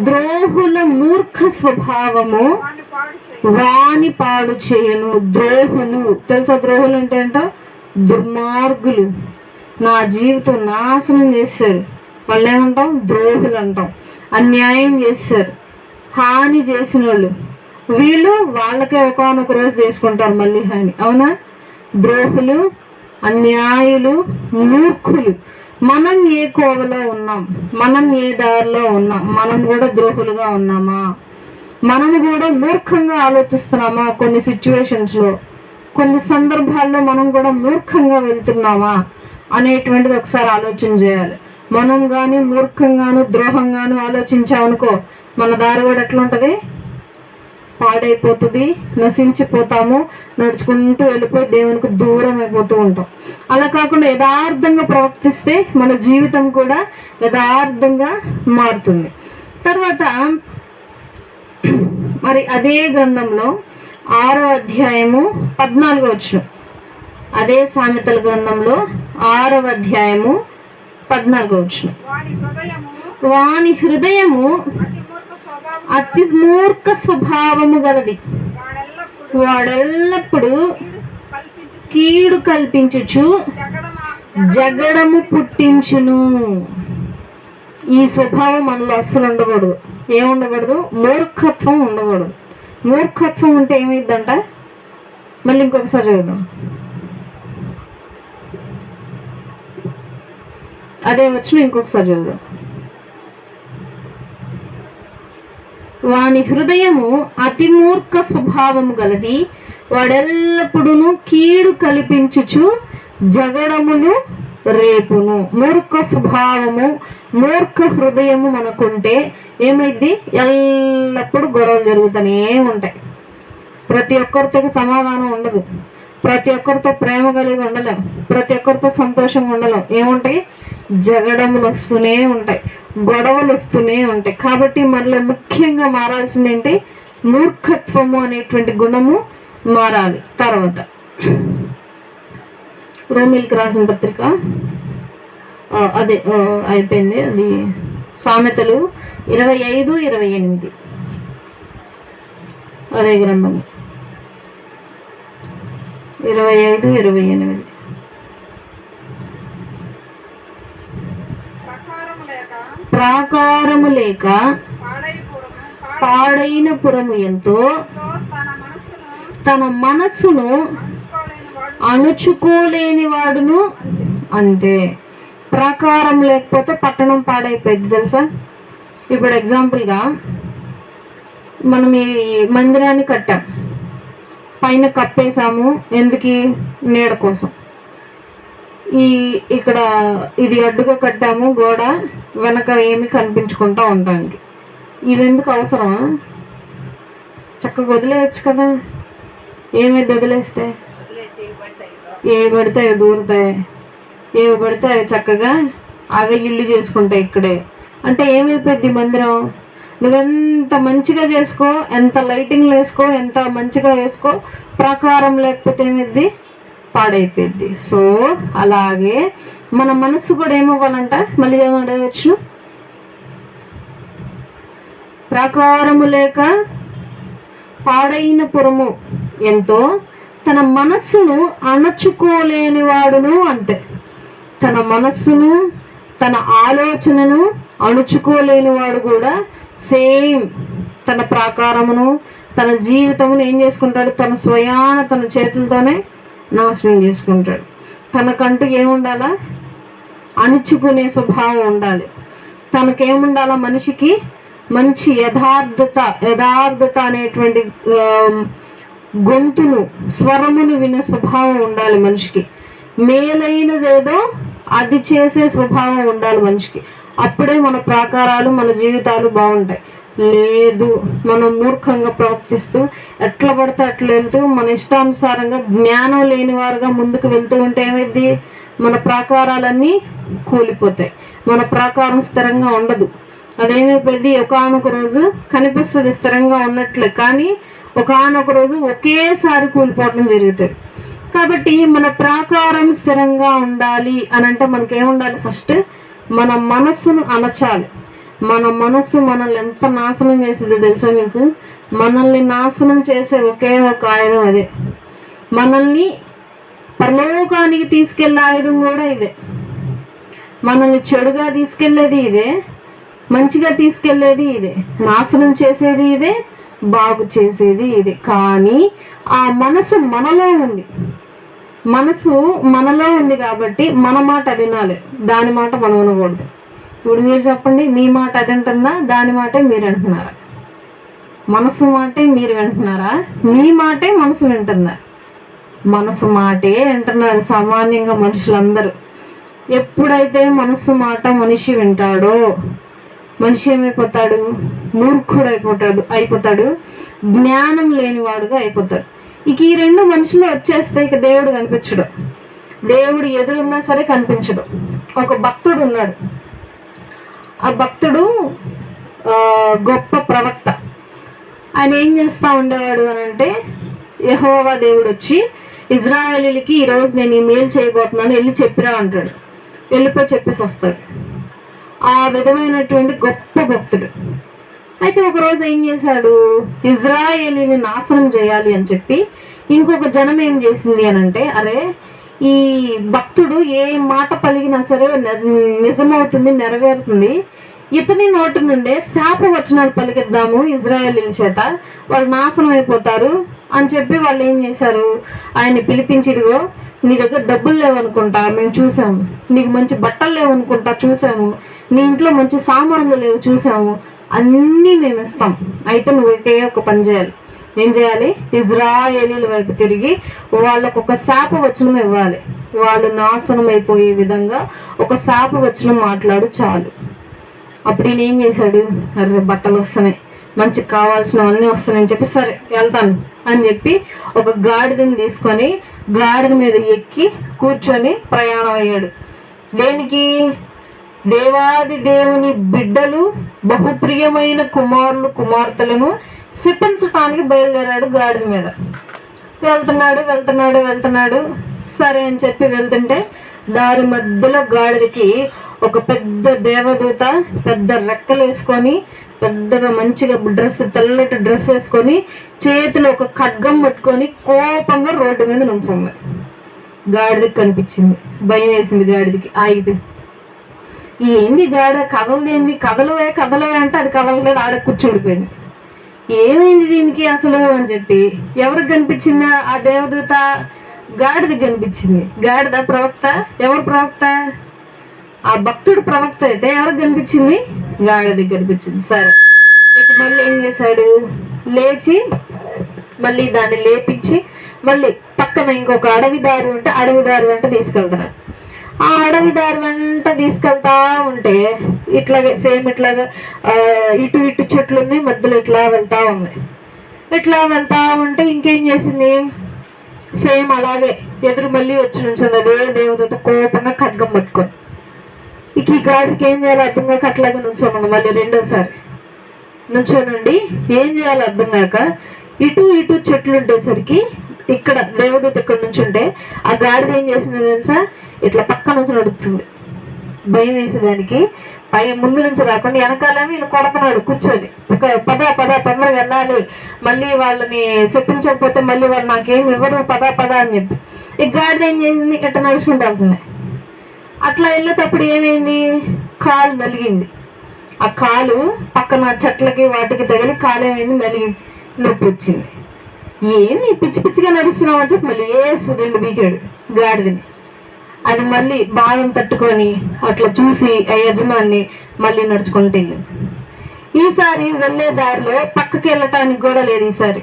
ద్రోహుల మూర్ఖ స్వభావము వాని పాడు చేయను. ద్రోహులు తెలుసా? ద్రోహులు అంటే అంట దుర్మార్గులు, నా జీవితం నాశనం చేశారు, వాళ్ళు ఏమంటాం? ద్రోహులు అంటాం. అన్యాయం చేశారు, హాని చేసిన వాళ్ళు, వీళ్ళు వాళ్ళకే ఒకనొక రోజు చేసుకుంటారు మళ్ళీ హాని, అవునా? ద్రోహులు, అన్యాయులు, మూర్ఖులు. మనం ఏ కోవలో ఉన్నాం, మనం ఏ దారిలో ఉన్నాం? మనం కూడా ద్రోహులుగా ఉన్నామా? మనం కూడా మూర్ఖంగా ఆలోచిస్తున్నామా? కొన్ని సిచ్యువేషన్స్లో, కొన్ని సందర్భాల్లో మనం కూడా మూర్ఖంగా వెళ్తున్నామా అనేటువంటిది ఒకసారి ఆలోచన చేయాలి. మనం కానీ మూర్ఖంగాను ద్రోహంగాను ఆలోచించామనుకో, మన దారి కూడా ఎట్లా ఉంటుంది? పాడైపోతుంది, నశించిపోతాము, నడుచుకుంటూ వెళ్ళిపోయి దేవునికి దూరం అయిపోతూ ఉంటాం. అలా కాకుండా యథార్థంగా ప్రవర్తిస్తే మన జీవితం కూడా యథార్థంగా మారుతుంది. తర్వాత మరి అదే గ్రంథంలో 6వ అధ్యాయము 14వ వచనం, అదే సామెతల గ్రంథంలో 6వ అధ్యాయము 14వ వచనం, వాని హృదయము అతి మూర్ఖ స్వభావము గలది, వాడెల్లప్పుడు కీడు కల్పించుచు జగడము పుట్టించును. ఈ స్వభావం మనలో అస్సలు ఉండకూడదు. ఏముండకూడదు? మూర్ఖత్వం ఉండకూడదు. మూర్ఖత్వం ఉంటే ఏమైందంట? మళ్ళీ ఇంకొకసారి చదువుదాం, అదే వచ్చిన ఇంకొకసారి చదువుదాం. వాని హృదయము అతి మూర్ఖ స్వభావము గలది, వాడెల్లప్పుడూ కీడు కల్పించుచు జగడములు రేపును. మూర్ఖ స్వభావము, మూర్ఖ హృదయము మనకుంటే ఏమైంది? ఎల్లప్పుడూ గొడవలు జరుగుతూనే ఉంటాయి. ప్రతి ఒక్కరితో సమాధానం ఉండదు, ప్రతి ఒక్కరితో ప్రేమ కలిగి ఉండలేం, ప్రతి ఒక్కరితో సంతోషంగా ఉండలేం. ఏముంటాయి? జగడములు వస్తూనే ఉంటాయి, గొడవలు వస్తూనే ఉంటాయి. కాబట్టి మనలో ముఖ్యంగా మారాల్సింది ఏంటి? మూర్ఖత్వము అనేటువంటి గుణము మారాలి. తర్వాత రోమిల్కి రాసిన పత్రిక, అదే అయిపోయింది, అది సామెతలు 25-28, అదే గ్రంథము 25-28. ప్రాకారము లేక పాడైన పురము ఎంతో, తన మనస్సును అణుచుకోలేని వాడును అంతే. ప్రాకారం లేకపోతే పట్టణం పాడైపోయింది, తెలుసా? ఇప్పుడు ఎగ్జాంపుల్గా మనం ఈ మందిరాన్ని కట్టాం, పైన కప్పేసాము, ఎందుకు? నీడ కోసం. ఇక్కడ ఇది అడ్డుగా కట్టాము గోడ, వెనక ఏమి కనిపించుకుంటా ఉండడానికి. ఇవెందుకు అవసరమా? చక్కగా వదిలేయచ్చు కదా. ఏమైంది వదిలేస్తే? ఏ పడితే అవి దూరుతాయి, ఏవి పడితే అవి చక్కగా అవే ఇల్లు చేసుకుంటాయి ఇక్కడే. అంటే ఏమైపోద్ది మందిరం? నువ్వెంత మంచిగా చేసుకో, ఎంత లైటింగ్లు వేసుకో, ఎంత మంచిగా వేసుకో, ప్రాకారం లేకపోతే ఏమైద్ది? పాడైపోద్ది. సో అలాగే మన మనస్సు కూడా ఏమవ్వాలంట? మళ్ళీ ఏమడవచ్చు? ప్రాకారము లేక పాడైన పురము ఎంతో, తన మనస్సును అణచుకోలేని వాడును అంతే. తన మనస్సును, తన ఆలోచనను అణుచుకోలేని వాడు కూడా సేమ్ తన ప్రాకారమును, తన జీవితమును ఏం చేసుకుంటాడు? తన స్వయాన తన చేతులతోనే నాశనం చేసుకుంటాడు. తనకంటూ ఏముండాలా? అణుచుకునే స్వభావం ఉండాలి. తనకేముండాలా? మనిషికి మంచి యథార్థత అనేటువంటి గొంతును, స్వరమును వినే స్వభావం ఉండాలి మనిషికి. మేలైనదేదో అది చేసే స్వభావం ఉండాలి మనిషికి. అప్పుడే మన ప్రాకారాలు, మన జీవితాలు బాగుంటాయి. లేదు, మనం మూర్ఖంగా ప్రవర్తిస్తూ ఎట్లా పడితే అట్లా వెళ్తూ మన ఇష్టానుసారంగా జ్ఞానం లేని వారుగా ముందుకు వెళ్తూ ఉంటే ఏమైంది? మన ప్రాకారాలన్నీ కూలిపోతాయి, మన ప్రాకారం స్థిరంగా ఉండదు. అదేమైపోయింది? ఒకానొక రోజు కనిపిస్తుంది స్థిరంగా ఉన్నట్లే, కానీ ఒకానొక రోజు ఒకేసారి కూలిపోవడం జరుగుతుంది. కాబట్టి మన ప్రాకారం స్థిరంగా ఉండాలి అని అంటే మనకేముండాలి? ఫస్ట్ మన మనస్సును అణచాలి. మన మనస్సు మనల్ని ఎంత నాశనం చేసిందో తెలుసా మీకు? మనల్ని నాశనం చేసే ఒకే ఒక ఆయుధం అదే. మనల్ని పరలోకానికి తీసుకెళ్లే ఆయుధం కూడా ఇదే. మనల్ని చెడుగా తీసుకెళ్లేది ఇదే, మంచిగా తీసుకెళ్లేది ఇదే, నాశనం చేసేది ఇదే, బాగు చేసేది ఇదే. కానీ ఆ మనసు మనలో ఉంది. మనసు మనలో ఉంది కాబట్టి మన మాట వినాలి, దాని మాట మనం వినకూడదు. ఇప్పుడు మీరు చెప్పండి, మీ మాట అది అంటుందా, దాని మాటే మీరు వింటున్నారా? మనసు మాటే మీరు వింటున్నారా, మీ మాటే మనసు వింటుందా? మనసు మాటే వింటున్నారు సామాన్యంగా మనుషులందరూ. ఎప్పుడైతే మనస్సు మాట మనిషి వింటాడో మనిషి ఏమైపోతాడు? మూర్ఖుడు అయిపోతాడు, జ్ఞానం లేనివాడుగా అయిపోతాడు. ఇక ఈ రెండు మనుషులు వచ్చేస్తే ఇక దేవుడు కనిపించడు, దేవుడు ఎదురున్నా సరే కనిపించడు. ఒక భక్తుడు ఉన్నాడు. ఆ భక్తుడు గొప్ప ప్రవక్త. ఆయన ఏం చేస్తా ఉండేవాడు అని అంటే, యెహోవా దేవుడు వచ్చి ఇజ్రాయేలీలకి ఈరోజు నేను ఈ మేలు చేయబోతున్నాను, వెళ్ళి చెప్పిరా అంటాడు. వెళ్ళిపోయి చెప్పేసి వస్తాడు. ఆ విధమైనటువంటి గొప్ప భక్తుడు. అయితే ఒకరోజు ఏం చేశాడు? ఇజ్రాయేలీని నాశనం చేయాలి అని చెప్పి ఇంకొక జనం ఏం చేసింది అని అంటే, అరే ఈ భక్తుడు ఏ మాట పలికినా సరే నిజమవుతుంది, నెరవేరుతుంది, ఇతని నోటి నుండే శాప వచనాలు పలికిద్దాము ఇజ్రాయేలీల చేత, వాళ్ళు నాశనం అయిపోతారు అని చెప్పి వాళ్ళు ఏం చేశారు? ఆయన్ని పిలిపించి, ఇదిగో నీ దగ్గర డబ్బులు లేవనుకుంటా, మేము చూసాము, నీకు మంచి బట్టలు లేవనుకుంటా, చూసాము, నీ ఇంట్లో మంచి సామాన్లు లేవు, చూసాము, అన్నీ మేము ఇస్తాం. అయితే నువ్వు ఒకే ఒక పని చేయాలి. ఏం చేయాలి? ఇజ్రాయేలీల వైపు తిరిగి వాళ్ళకు ఒక శాప వచనం ఇవ్వాలి. వాళ్ళు నాశనం అయిపోయే విధంగా ఒక శాప వచనం మాట్లాడు చాలు. అప్పుడు ఈయన ఏం చేశాడు? అరే బట్టలు వస్తున్నాయి, మంచి కావాల్సినవన్నీ వస్తున్నాయని చెప్పి, సరే వెళ్తాను అని చెప్పి ఒక గాడిదని తీసుకొని గాడిద మీద ఎక్కి కూర్చొని ప్రయాణం అయ్యాడు. దేనికి? దేవాది దేవుని బిడ్డలు, బహుప్రియమైన కుమారులు కుమార్తెలను శపించటానికి బయలుదేరాడు గాడిద మీద. వెళ్తున్నాడు. సరే అని చెప్పి వెళ్తుంటే దారి మధ్యలో గాడిదకి ఒక పెద్ద దేవదూత పెద్ద రెక్కలు వేసుకొని, పెద్దగా మంచిగా తెల్లటి డ్రెస్ వేసుకొని, చేతిలో ఒక ఖడ్గం పట్టుకొని కోపంగా రోడ్డు మీద నుంచుంది. గాడిదకి కనిపించింది. భయం వేసింది గాడిదకి. ఆగిపోయింది. ఏంది గాడిద కదలలేంది, కదలవే అంటే అది కదలలేదు, ఆడ కూర్చుండిపోయింది. ఏమైంది దీనికి అసలు అని చెప్పి ఎవరికి కనిపించిందా? ఆ దేవదూత గాడిదకి కనిపించింది. గాడిద ప్రవక్త. ఎవరు ప్రవక్త? ఆ భక్తుడు ప్రవక్త. అయితే ఎవరికి కనిపించింది? గాడిదకి కనిపించింది. సరే, ఇక మళ్ళీ ఏం చేశాడు? లేచి మళ్ళీ దాన్ని లేపించి మళ్ళీ పక్కన ఇంకొక అడవిదారు వెంట తీసుకెళ్తున్నాడు. ఆ అడవిదారు వెంట తీసుకెళ్తా ఉంటే ఇట్లాగే సేమ్ ఇట్లాగా ఇటు చెట్లు ఉన్నాయి, మధ్యలో ఇట్లా వెళ్తా ఉంటే ఇంకేం చేసింది? సేమ్ అలాగే ఎదురు మళ్ళీ వచ్చి నుంచింది అదే దేవదూత కోపంగా ఖడ్గం పట్టుకొని. ఇక ఈ గాడికి ఏం చేయాలో అర్థం కాక అట్లాగే నుంచోమంది. మళ్ళీ రెండోసారి నుంచోనండి, ఏం చేయాలో అర్థం కాక ఇటు చెట్లు ఉండేసరికి ఇక్కడ దేవదూత ఇక్కడ నుంచి ఉంటే ఆ గాడిద ఏం చేసింది తెలుసా? ఇట్లా పక్క నుంచి నడుపుతుంది. భయం వేసేదానికి ముందు నుంచి రాకుండా వెనకాలేమో ఈయన కొడుతున్నాడు కూర్చొని, పద తొందరగా వెళ్ళాలి, మళ్ళీ వాళ్ళని చెప్పించకపోతే మళ్ళీ వాళ్ళు నాకేం ఇవ్వరు, పద అని చెప్పి. ఈ గాడిద ఏం చేసింది? ఇట్లా నడుచుకుంటూ వెళ్తుంది. అట్లా వెళ్ళేటప్పుడు ఏమైంది? కాలు నలిగింది. ఆ కాలు పక్కన చెట్లకి వాటికి తగిలి కాలు ఏమైంది? నలిగి నొప్పి వచ్చింది. ఏంది పిచ్చిగా నడుస్తున్నావు అని చెప్పి మళ్ళీ రెండు బీకాడు గాడిదని. అది మళ్ళీ బాధం తట్టుకొని అట్లా చూసి ఆ యజమాన్ని మళ్ళీ నడుచుకుంటూ వెళ్ళింది. ఈసారి వెళ్ళే దారిలో పక్కకి వెళ్ళటానికి కూడా లేదు. ఈసారి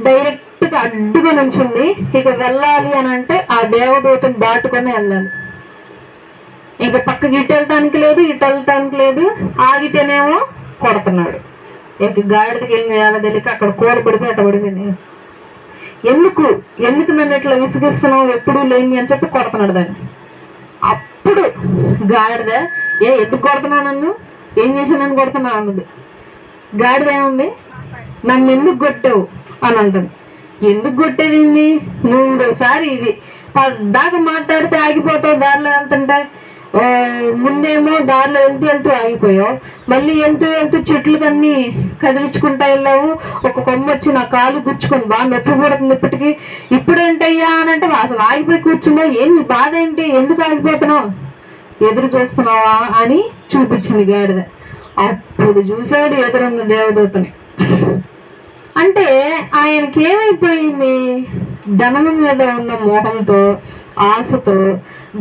డైరెక్ట్గా అడ్డుగా నుంచింది. ఇక వెళ్ళాలి అని అంటే ఆ దేవదూతను దాటుకొని వెళ్ళాలి. ఇంకా పక్కకి ఇటు వెళ్ళటానికి లేదు, ఆగితేనేమో కొడుతున్నాడు. ఇక గాడిదకి ఏం చేయాలో తెలియక అక్కడ కూలబడిపోయి అట్టబడిపోయింది. ఎందుకు నన్ను ఇట్లా విసిగిస్తున్నావు, ఎప్పుడు లేని అని చెప్పి కొడుతున్నాడు దాన్ని. అప్పుడు గాడిద ఎందుకు కొడుతున్నావు, నన్ను ఏం చేశానని కొడుతున్నావు అన్నది. గాడిద ఏముంది? నన్ను ఎందుకు కొట్టావు అని అంటుంది. ఎందుకు కొట్టేది? మూడోసారి ఇది పద్దాకా మాట్లాడితే ఆగిపోతావు. దారిలో వెళ్తుంటే ముందేమో దారిలో వెళ్తూ ఆగిపోయావు, మళ్ళీ వెళ్తూ చెట్లు కన్నీ కదిలించుకుంటా వెళ్ళావు. ఒక కొమ్మ వచ్చి నా కాలు గుచ్చుకొని బాగా నొప్పి పడుతుంది ఇప్పటికి. ఇప్పుడేంటయ్యా అని అంటే అసలు ఆగిపోయి కూర్చున్నావు, ఏంటి బాధ ఏంటి, ఎందుకు ఆగిపోతున్నావు, ఎదురు చూస్తున్నావా అని చూపించింది గాడిద. అప్పుడు చూశాడు ఎదురున్న దేవదూతని. అంటే ఆయనకి ఏమైపోయింది? ధనం మీద ఉన్న మోహంతో, ఆశతో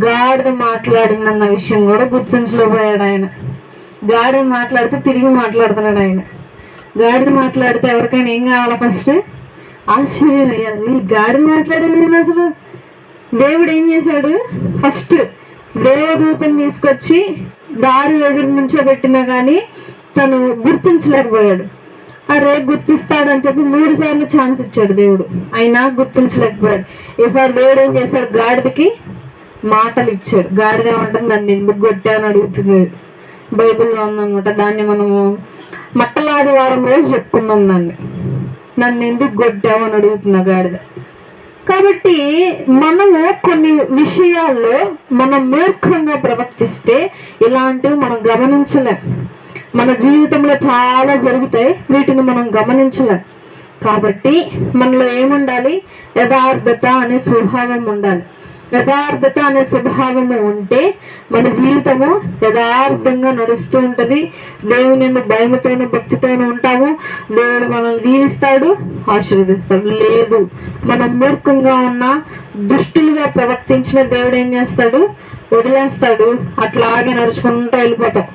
గాడిద మాట్లాడిందన్న విషయం కూడా గుర్తించలేకపోయాడు ఆయన. గాడిద మాట్లాడితే తిరిగి మాట్లాడుతున్నాడు ఆయన. గాడిద మాట్లాడితే ఎవరికైనా ఏం కావాలా? ఫస్ట్ ఆశ్చర్యం అయ్యారు. ఈ గాడిద మాట్లాడలేదు అసలు. దేవుడు ఏం చేశాడు? ఫస్ట్ దేవదూతని తీసుకొచ్చి దారి ఎదురు నుంచోబెట్టినా కానీ తను గుర్తించలేకపోయాడు. అరే గుర్తిస్తాడని చెప్పి 3 సార్లు ఛాన్స్ ఇచ్చాడు దేవుడు, అయినా గుర్తించలేకపోయాడు. ఈసారి దేవుడు ఏం చేశాడు, గాడిదకి మాటలు ఇచ్చాడు. గాడిద ఏమంటుంది, నన్ను ఎందుకు కొట్టాను అడుగుతుంది, బైబిల్లో ఉందన్నమాట. దాన్ని మనము మట్టలాదివారం రోజు చెప్పుకుందాం. నన్ను ఎందుకు కొట్టావు అని అడుగుతున్నా గాడిద. కాబట్టి మనము కొన్ని విషయాల్లో మనం మూర్ఖంగా ప్రవర్తిస్తే ఇలాంటివి మనం గమనించలేం. మన జీవితంలో చాలా జరుగుతాయి, వీటిని మనం గమనించలేం. కాబట్టి మనలో ఏముండాలి, యథార్థత అనే స్వభావం ఉండాలి. యథార్థత అనే స్వభావము ఉంటే మన జీవితము యథార్థంగా నడుస్తూ ఉంటది. దేవుని భయముతోనూ భక్తితోనూ ఉంటాము. దేవుడు మనల్ని దీవిస్తాడు, ఆశీర్వదిస్తాడు. లేదు, మనం మూర్ఖంగా ఉన్న దుష్టులుగా ప్రవర్తించిన దేవుడు ఏం చేస్తాడు, వదిలేస్తాడు. అట్లాగే నడుచుకుంటూ వెళ్ళిపోతాం.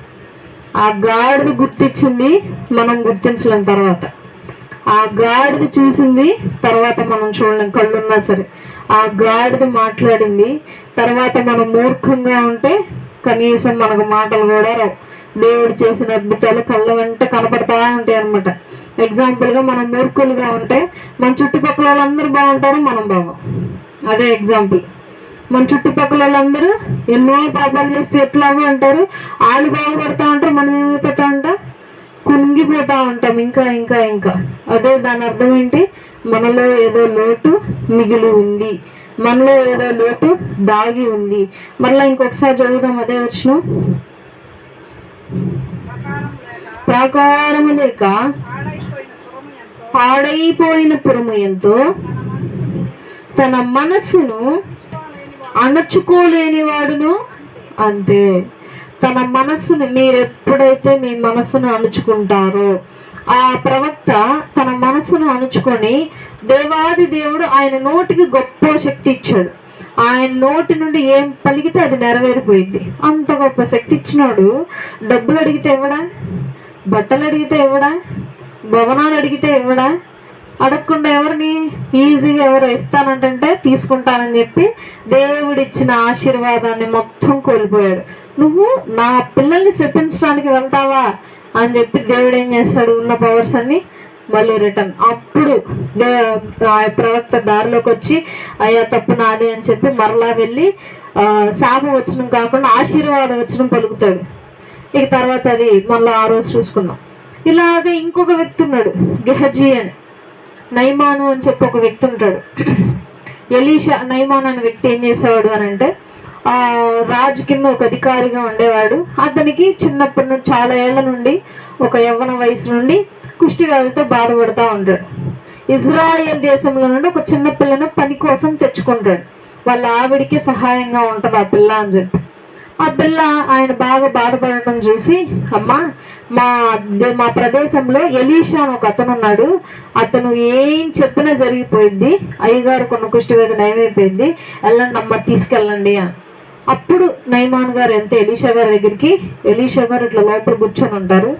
ఆ గాడిద గుర్తించింది, మనం గుర్తించలేం. తర్వాత ఆ గాడిద చూసింది, తర్వాత మనం చూడలేం, కళ్ళున్నా సరే. ఆ గాడిద మాట్లాడింది, తర్వాత మనం మూర్ఖంగా ఉంటే కనీసం మనకు మాటలు కూడా రావు. దేవుడు చేసిన అద్భుతాలు కళ్ళ వెంట కనపడతా ఉంటాయి అన్నమాట. ఎగ్జాంపుల్గా మనం మూర్ఖులుగా ఉంటే మన చుట్టుపక్కల వాళ్ళందరూ బాగుంటారు, మనం బాగోం. అదే ఎగ్జాంపుల్. మన చుట్టుపక్కల వాళ్ళందరూ ఎన్నో పాపాలు చేస్తే ఎట్లాగో అంటారు, వాళ్ళు బాగుపడతా ఉంటారు, మనం ఏమైపోతా ఉంటాం, కుంగిపోతా ఉంటాం ఇంకా ఇంకా ఇంకా. అదే దాని అర్థం ఏంటి, మనలో ఏదో లోటు మిగిలి ఉంది, మనలో ఏదో లోటు దాగి ఉంది. మళ్ళీ ఇంకొకసారి చదువుదాం అదే వచనం. ప్రాకారము లేక పాడైపోయిన పురము ఎంతో తన మనస్సును అణచుకోలేని వాడును అంతే. తన మనస్సును, మీరు ఎప్పుడైతే మీ మనస్సును అణుచుకుంటారో, ఆ ప్రవక్త తన మనస్సును అణుచుకొని, దేవాది దేవుడు ఆయన నోటికి గొప్ప శక్తి ఇచ్చాడు. ఆయన నోటి నుండి ఏం పలికితే అది నెరవేరిపోయింది. అంత గొప్ప శక్తి ఇచ్చినాడు. డబ్బులు అడిగితే ఇవ్వడా, బట్టలు అడిగితే ఇవ్వడా, భవనాలు అడిగితే ఇవ్వడా, అడగకుండా ఎవరిని ఈజీగా ఎవరు ఇస్తానంటే తీసుకుంటానని చెప్పి దేవుడిచ్చిన ఆశీర్వాదాన్ని మొత్తం కోల్పోయాడు. నువ్వు నా పిల్లల్ని శపించడానికి వెళ్తావా అని చెప్పి దేవుడు ఏం చేస్తాడు, ఉన్న పవర్స్ అన్ని మళ్ళీ రిటర్న్. అప్పుడు ప్రవక్త దారిలోకి వచ్చి అయ్యా తప్పు నాదే అని చెప్పి మరలా వెళ్ళి శాపం వచనం కాకుండా ఆశీర్వాదం వచనం పలుకుతాడు. ఇక తర్వాత అది మళ్ళీ ఆ రోజు చూసుకుందాం. ఇలాగే ఇంకొక వ్యక్తి ఉన్నాడు, గెహజీ అని, నైమాను అని చెప్పి ఒక వ్యక్తి ఉంటాడు. ఎలీషా, నైమాన్ అనే వ్యక్తి ఏం చేసేవాడు అని అంటే, రాజు కింద ఒక అధికారిగా ఉండేవాడు. అతనికి చిన్నప్పటి నుండి, చాలా ఏళ్ల నుండి, ఒక యవ్వన వయసు నుండి కుష్టి వ్యాధితో బాధపడుతూ ఉంటాడు. ఇజ్రాయెల్ దేశంలో నుండి ఒక చిన్న పిల్లను పని కోసం తెచ్చుకుంటాడు. వాళ్ళ ఆవిడికి సహాయంగా ఉంటుంది ఆ పిల్ల అని చెప్పి. ఆ పిల్ల ఆయన బాగా బాధపడటం చూసి, అమ్మా మా ప్రదేశంలో ఎలీషా అని ఒక అతను ఉన్నాడు, అతను ఏం చెప్పినా జరిగిపోయింది, అయ్యగారు కొన్న కుష్టి వేద నయమైపోయింది, వెళ్ళండి అమ్మ తీసుకెళ్ళండి అని. అప్పుడు నైమాన్ గారు ఎంత ఎలీషా గారి దగ్గరికి, ఎలీషా గారు ఇట్లా లోపల కూర్చొని ఉంటారు,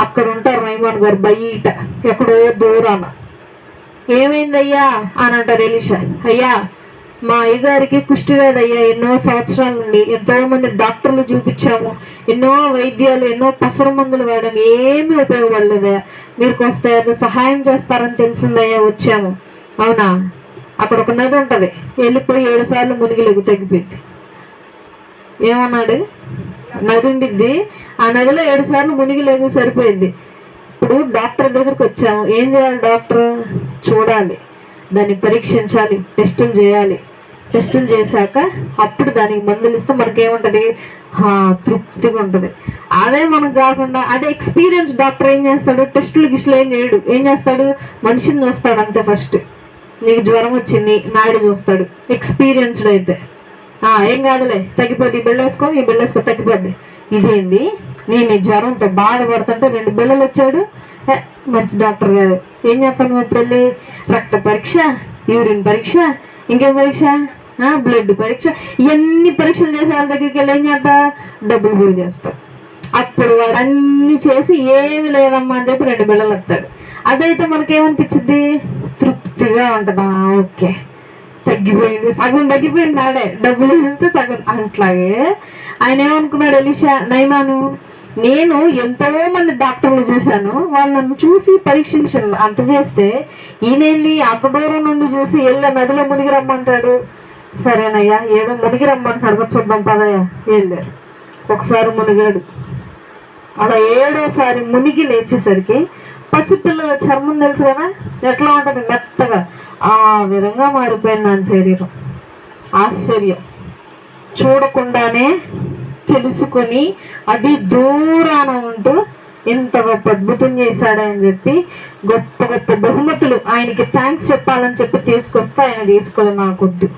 అక్కడ ఉంటారు నైమాన్ గారు బయట ఎక్కడో దూరాన. ఏమైందయ్యా అని అంటారు ఎలీషా. అయ్యా మా అయ్యగారికి కుష్టివ్యాధి అయ్యా, ఎన్నో సంవత్సరాల నుండి ఎంతో మంది డాక్టర్లు చూపించాము, ఎన్నో వైద్యాలు, ఎన్నో పసర మందులు వాడాము, ఏమీ ఉపయోగపడలేదయ్యా, మీరు వస్తే అది సహాయం చేస్తారని తెలిసిందయ్యా వచ్చాము. అవునా, అక్కడ ఒక నది ఉంటుంది, వెళ్ళిపోయి 7 సార్లు మునిగి లెగు తగ్గిపోయింది. ఏమన్నాడు, నది ఉండిద్ది, ఆ నదిలో 7 సార్లు మునిగి లెగు సరిపోయింది. ఇప్పుడు డాక్టర్ దగ్గరికి వచ్చాము, ఏం చేయాలి డాక్టర్, చూడాలి, దాన్ని పరీక్షించాలి, టెస్టులు చేయాలి, టెస్టులు చేశాక అప్పుడు దానికి మందులు ఇస్తే మనకేముంటుంది, తృప్తిగా ఉంటుంది. అదే మనకు కాకుండా, అదే ఎక్స్పీరియన్స్ డాక్టర్ ఏం చేస్తాడు, టెస్టులు గిస్టులు ఏం చేయడు, ఏం చేస్తాడు, మనిషిని చూస్తాడు అంతే. ఫస్ట్ నీకు జ్వరం వచ్చింది, నాయుడు చూస్తాడు. ఎక్స్పీరియన్స్డ్ అయితే ఏం కాదులే, తగ్గిపోద్ది, ఈ బిళ్ళ వేసుకో, ఈ బిళ్ళ వేసుకో, తగ్గిపోద్ది. ఇదేంది, నేను జ్వరంతో బాధపడుతుంటే 2 బిళ్ళలు వచ్చాడు, మంచి డాక్టర్ కాదు. ఏం చేస్తాను ఇప్పుడు వెళ్ళి, రక్త పరీక్ష, యూరిన్ పరీక్ష, ఇంకేం పరీక్ష, బ్లడ్ పరీక్ష, ఇవన్నీ పరీక్షలు చేసే వాళ్ళ దగ్గరికి వెళ్ళి ఏం చేస్తా, డబ్బులు పోయి చేస్తాం. అప్పుడు వాడు అన్ని చేసి ఏమి లేదమ్మా అని చెప్పి 2 బిళ్ళలు వస్తాడు. అదైతే మనకేమనిపించింది, తృప్తిగా ఉంటుందా, ఓకే తగ్గిపోయింది, సగం తగ్గిపోయింది. ఆడే డబ్బులు వెళ్తే సగం. అట్లాగే ఆయన ఏమనుకున్నాడు ఎలీషా, నయమాను, నేను ఎంతో మంది డాక్టర్లు చూశాను, వాళ్ళు నన్ను చూసి పరీక్షించాను, అంత చేస్తే ఈయనెళ్ళి అంత దూరం నుండి చూసి వెళ్ళి నదిలో మునిగి రమ్మంటాడు. సరేనయ్యా, ఏదో మునిగి రమ్మంటున్నాడు, చూద్దాం పదయ్యా. వెళ్ళారు. ఒకసారి మునిగాడు. అలా 7వసారి మునిగి లేచేసరికి పసిపిల్లల చర్మం తెలుసు కదా ఎట్లా ఉంటుంది, మెత్తగా. ఆ విధంగా మారిపోయింది నా శరీరం. ఆశ్చర్యం. చూడకుండానే తెలుసుకొని అది దూరాన ఉంటూ ఇంత గొప్ప అద్భుతం చేశాడని చెప్పి గొప్ప గొప్ప బహుమతులు ఆయనకి థ్యాంక్స్ చెప్పాలని చెప్పి తీసుకొస్తే ఆయన తీసుకోవాలి. నాకొద్దు,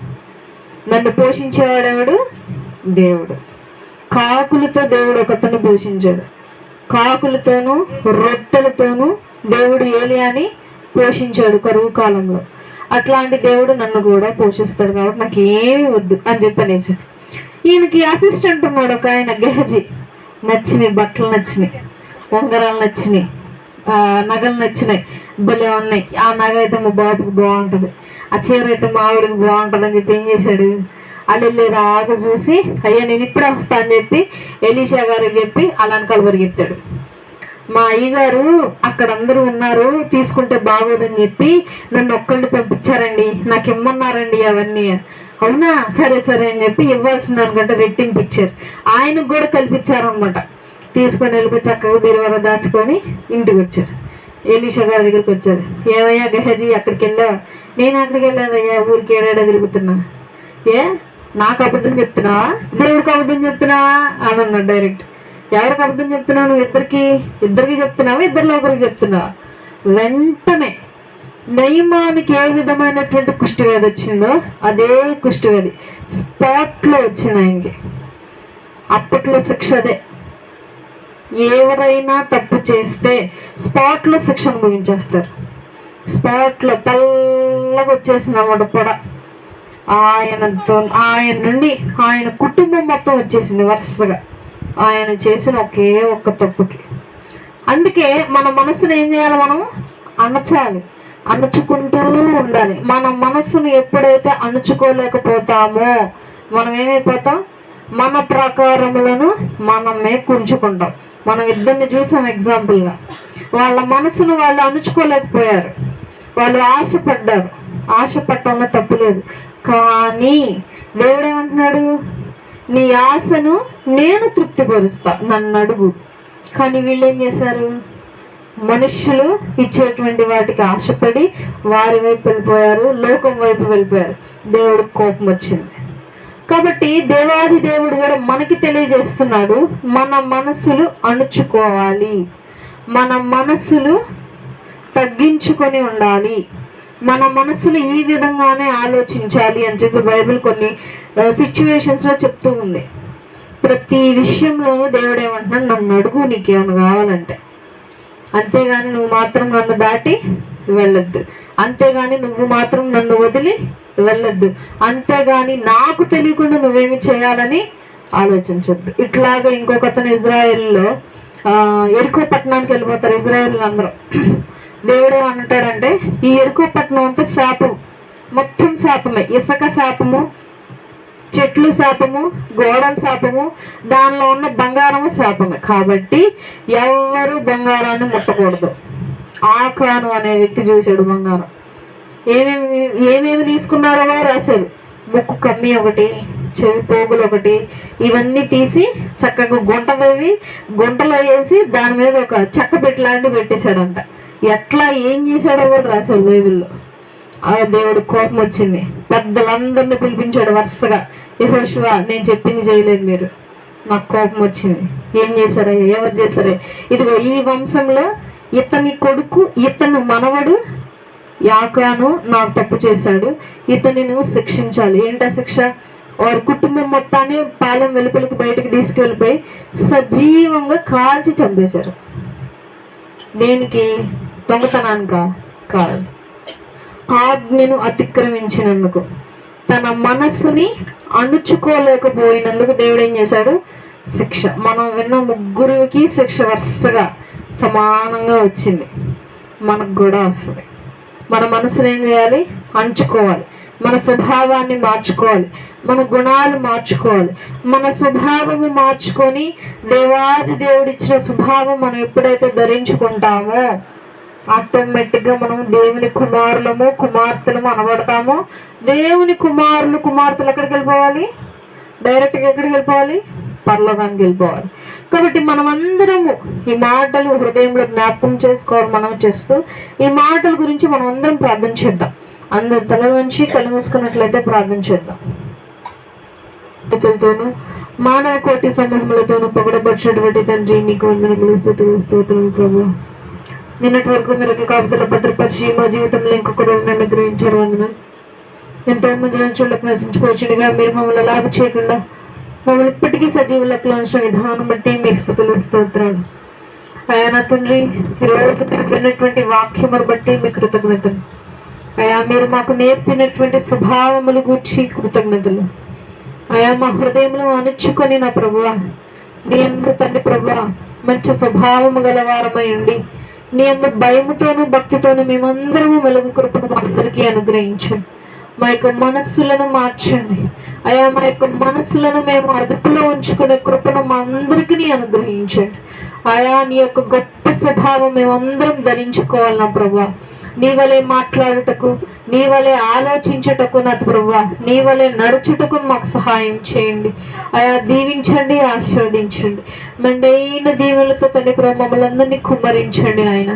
నన్ను పోషించేవాడెవడు? దేవుడు. కాకులతో దేవుడు ఒకతను పోషించాడు. కాకులతోనూ రొట్టెలతోనూ దేవుడు ఏలియాని పోషించాడు కరువు కాలంలో. అట్లాంటి దేవుడు నన్ను కూడా పోషిస్తాడు, కాబట్టి నాకు ఏమి వద్దు అని చెప్పి అనేసాడు. ఈయనకి అసిస్టెంట్ ఉన్నాడు ఒక ఆయన, గెహజీ. నచ్చినాయి బట్టలు, నచ్చినాయి ఉంగరాలు, నచ్చినాయి నగలు, నచ్చినాయి, భలే ఉన్నాయి. ఆ నగ అయితే మా బాబుకి బాగుంటుంది, ఆ చీర అయితే మా ఆవిడకి బాగుంటుంది అని చెప్పి ఏం చేశాడు, అల్లు రాగా చూసి అయ్యా నేను ఇప్పుడే వస్తా అని చెప్పి ఎలీషా గారికి చెప్పి అలా కలబరిగెత్తాడు. మా అయ్యగారు అక్కడ అందరూ ఉన్నారు, తీసుకుంటే బాగోదని చెప్పి నన్ను ఒక్కడిని పంపించారండి, నాకు ఇమ్మన్నారండి అవన్నీ. అవునా, సరే సరే అని చెప్పి ఇవ్వాల్సిన దానికంటే రెట్టింపిచ్చారు. ఆయనకు కూడా కల్పించారు అనమాట. తీసుకొని వెళ్ళిపోయి చక్కగా బీరువాలో దాచుకొని ఇంటికి వచ్చారు. ఎలీషా గారి దగ్గరికి వచ్చారు. ఏమయ్యా గెహజీ అక్కడికి వెళ్ళావా? నేను అక్కడికి వెళ్ళానయ్యా, ఊరికి ఏడాడా తిరుగుతున్నా. ఏ నాకు అబద్ధం చెప్తున్నావా, దేవుడికి అబద్ధం చెప్తున్నావా అని అన్నాడు డైరెక్ట్. ఎవరికి అబద్ధం చెప్తున్నావు? నువ్వు ఇద్దరికి చెప్తున్నావా, ఇద్దరిలో ఒకరికి చెప్తున్నావా? వెంటనే నయమానికి ఏ విధమైనటువంటి కుష్టివ్యాధి వచ్చిందో అదే కుష్టివ్యాధి స్పాట్లో వచ్చింది ఆయనకి. అప్పట్లో శిక్ష అదే, ఎవరైనా తప్పు చేస్తే స్పాట్లో శిక్షను ముగించేస్తారు. స్పాట్లో తెల్లగా వచ్చేసింది అన్నమాట పొడ. ఆయన నుండి ఆయన కుటుంబం మొత్తం వచ్చేసింది వరుసగా, ఆయన చేసిన ఒకే ఒక్క తప్పుకి. అందుకే మన మనసును ఏం చేయాలి, మనం అణచాలి, అణుచుకుంటూ ఉండాలి. మన మనసును ఎప్పుడైతే అణుచుకోలేకపోతామో మనం ఏమైపోతాం, మన ప్రకారములను మనమే కుంచుకుంటాం. మనం ఇద్దరిని చూసాం ఎగ్జాంపుల్గా. వాళ్ళ మనసును వాళ్ళు అణుచుకోలేకపోయారు, వాళ్ళు ఆశపడ్డారు. ఆశపడటంలో తప్పు లేదు, కానీ దేవుడు ఏమంటున్నాడు, నీ ఆశను నేను తృప్తిపరుస్తా, నన్ను అడుగు. కానీ వీళ్ళు ఏం చేశారు, మనుష్యులు ఇచ్చేటువంటి వాటికి ఆశపడి వారి వైపు వెళ్ళిపోయారు, లోకం వైపు వెళ్ళిపోయారు. దేవుడికి కోపం వచ్చింది. కాబట్టి దేవాది దేవుడు కూడా మనకి తెలియజేస్తున్నాడు, మన మనసులు అణుచుకోవాలి, మన మనసులు తగ్గించుకొని ఉండాలి, మన మనసులు ఈ విధంగానే ఆలోచించాలి అని చెప్పి బైబిల్ కొన్ని సిచ్యువేషన్స్లో చెప్తూ ఉంది. ప్రతి విషయంలోనూ దేవుడు ఏమంటున్నాడు, నన్ను అడుగు నీకేమైనా కావాలంటే, అంతేగాని నువ్వు మాత్రం నన్ను దాటి వెళ్ళొద్దు, అంతేగాని నువ్వు మాత్రం నన్ను వదిలి వెళ్ళొద్దు, అంతేగాని నాకు తెలియకుండా నువ్వేమి చేయాలని ఆలోచించొద్దు. ఇట్లాగా ఇంకొకతను ఇజ్రాయెల్లో ఎరికో పట్టణానికి వెళ్ళిపోతారు ఇజ్రాయెల్ అందరూ. దేవుడు ఏమంటాడంటే, ఈ ఎరికో పట్టణం అంతా శాపం, మొత్తం శాపమే, ఇసుక శాపము, చెట్లు శాపము, గోడల శాపము, దానిలో ఉన్న బంగారము శాపమే. కాబట్టి ఎవరు బంగారాన్ని ముట్టకూడదు. ఆకాను అనే వ్యక్తి చూశాడు బంగారం, ఏమేమి తీసుకున్నారో రాశారు. ముక్కు కమ్మి ఒకటి, చెవి పోగులు ఒకటి, ఇవన్నీ తీసి చక్కగా గుంటలో వేసి దాని మీద ఒక చెక్క పెట్టలాంటి పెట్టేశాడంట. ఎట్లా ఏం చేశాడో కూడా రాశాడు బైబిల్లో. ఆ దేవుడు కోపం వచ్చింది, పెద్దలందరినీ పిలిపించాడు వరుసగా. యెహోషువ, నేను చెప్పింది చేయలేదు మీరు, నాకు కోపం వచ్చింది. ఏం చేశారా, ఎవరు చేశారే? ఇదిగో ఈ వంశంలో ఇతని కొడుకు, ఇతను మనవడు యాకాను నాకు తప్పు చేశాడు, ఇతన్ని నువ్వు శిక్షించాలి. ఏంటా శిక్ష? వారి కుటుంబం మొత్తాన్ని పాలెం వెలుపలికి బయటకు తీసుకెళ్ళిపోయి సజీవంగా కాల్చి చంపేశారు. దేనికి? దొంగతనానికా? కాదు, ఆజ్ఞను అతిక్రమించినందుకు, తన మనస్సుని అణుచుకోలేకపోయినందుకు దేవుడు ఏం చేశాడు? శిక్ష. మనం విన్న ముగ్గురికి శిక్ష వరుసగా సమానంగా వచ్చింది, మనకు కూడా వస్తుంది. మన మనసును ఏం చేయాలి? అణుచుకోవాలి. మన స్వభావాన్ని మార్చుకోవాలి, మన గుణాలు మార్చుకోవాలి. మన స్వభావము మార్చుకొని దేవాది దేవుడిచ్చిన స్వభావం మనం ఎప్పుడైతే ధరించుకుంటామో ఆటోమేటిక్గా మనం దేవుని కుమారులము కుమార్తెలము అనబడతామో. దేవుని కుమారులు కుమార్తెలు ఎక్కడికి వెళ్ళిపోవాలి? డైరెక్ట్గా ఎక్కడికి వెళ్ళిపోవాలి? పరలోకానికి వెళ్ళిపోవాలి. కాబట్టి మనం అందరము ఈ మాటలు హృదయంలో జ్ఞాపకం చేసుకోవాలి. మనం చేస్తూ ఈ మాటల గురించి మనం అందరం ప్రార్థన చేద్దాం. అందరు తల నుంచి కళ్ళు మూసుకున్నట్లయితే ప్రార్థన చేద్దాం. తోను మానవ కోటి సమూహములతోనూ పొగడబడినటువంటి తండ్రి నీకు వందనములు, స్తుతులు, స్తోత్రములు ప్రభువా. నిన్నటి వరకు మీరు కాపుదల భద్రపరిచి మా జీవితంలో ఇంకొక రోజు నన్ను గ్రహించారు. వందన ఎంతో మంది చూడలకు నశించిపోవచ్చుగా మీరు మమ్మల్ని అలాగ చేయకుండా మమ్మల్ని ఇప్పటికీ సజీవులకు ఉంచిన విధానం బట్టి మీకు స్తుతులు, స్తోత్రాలు. అయా నా తండ్రి, ఈరోజు మీరు విన్నటువంటి వాక్యమును బట్టి మీ కృతజ్ఞతలు. అయా మీరు మాకు నేర్పినటువంటి స్వభావములు గూర్చి కృతజ్ఞతలు. అయా మా హృదయంలో అణుచుకొని నా ప్రభువా నీ యందు తండ్రి ప్రభువా మంచి స్వభావము గలవారమై ఉండి నీ యందు భయముతోనూ భక్తితోనూ మేమందరము వెలుగు కృపను మా అందరికీ అనుగ్రహించండి. మా యొక్క మనస్సులను మార్చండి. అయా మా యొక్క మనస్సులను మేము అదుపులో ఉంచుకునే కృపను మా అందరికీ అనుగ్రహించండి. అయా నీ యొక్క గొప్ప స్వభావం మేమందరం ధరించుకోవాలి నా ప్రభువా. నీ వలె మాట్లాడుటకు, నీ వలె ఆలోచించుటకు నా ప్రభువా, నీ వలె నడుచుటకు మాకు సహాయం చేయండి. అయా దీవించండి, ఆశీర్వదించండి. మెండైన దీవులతో తండ్రి ప్రభు మమ్మల్ని అందరినీ కుమ్మరించండి నాయన.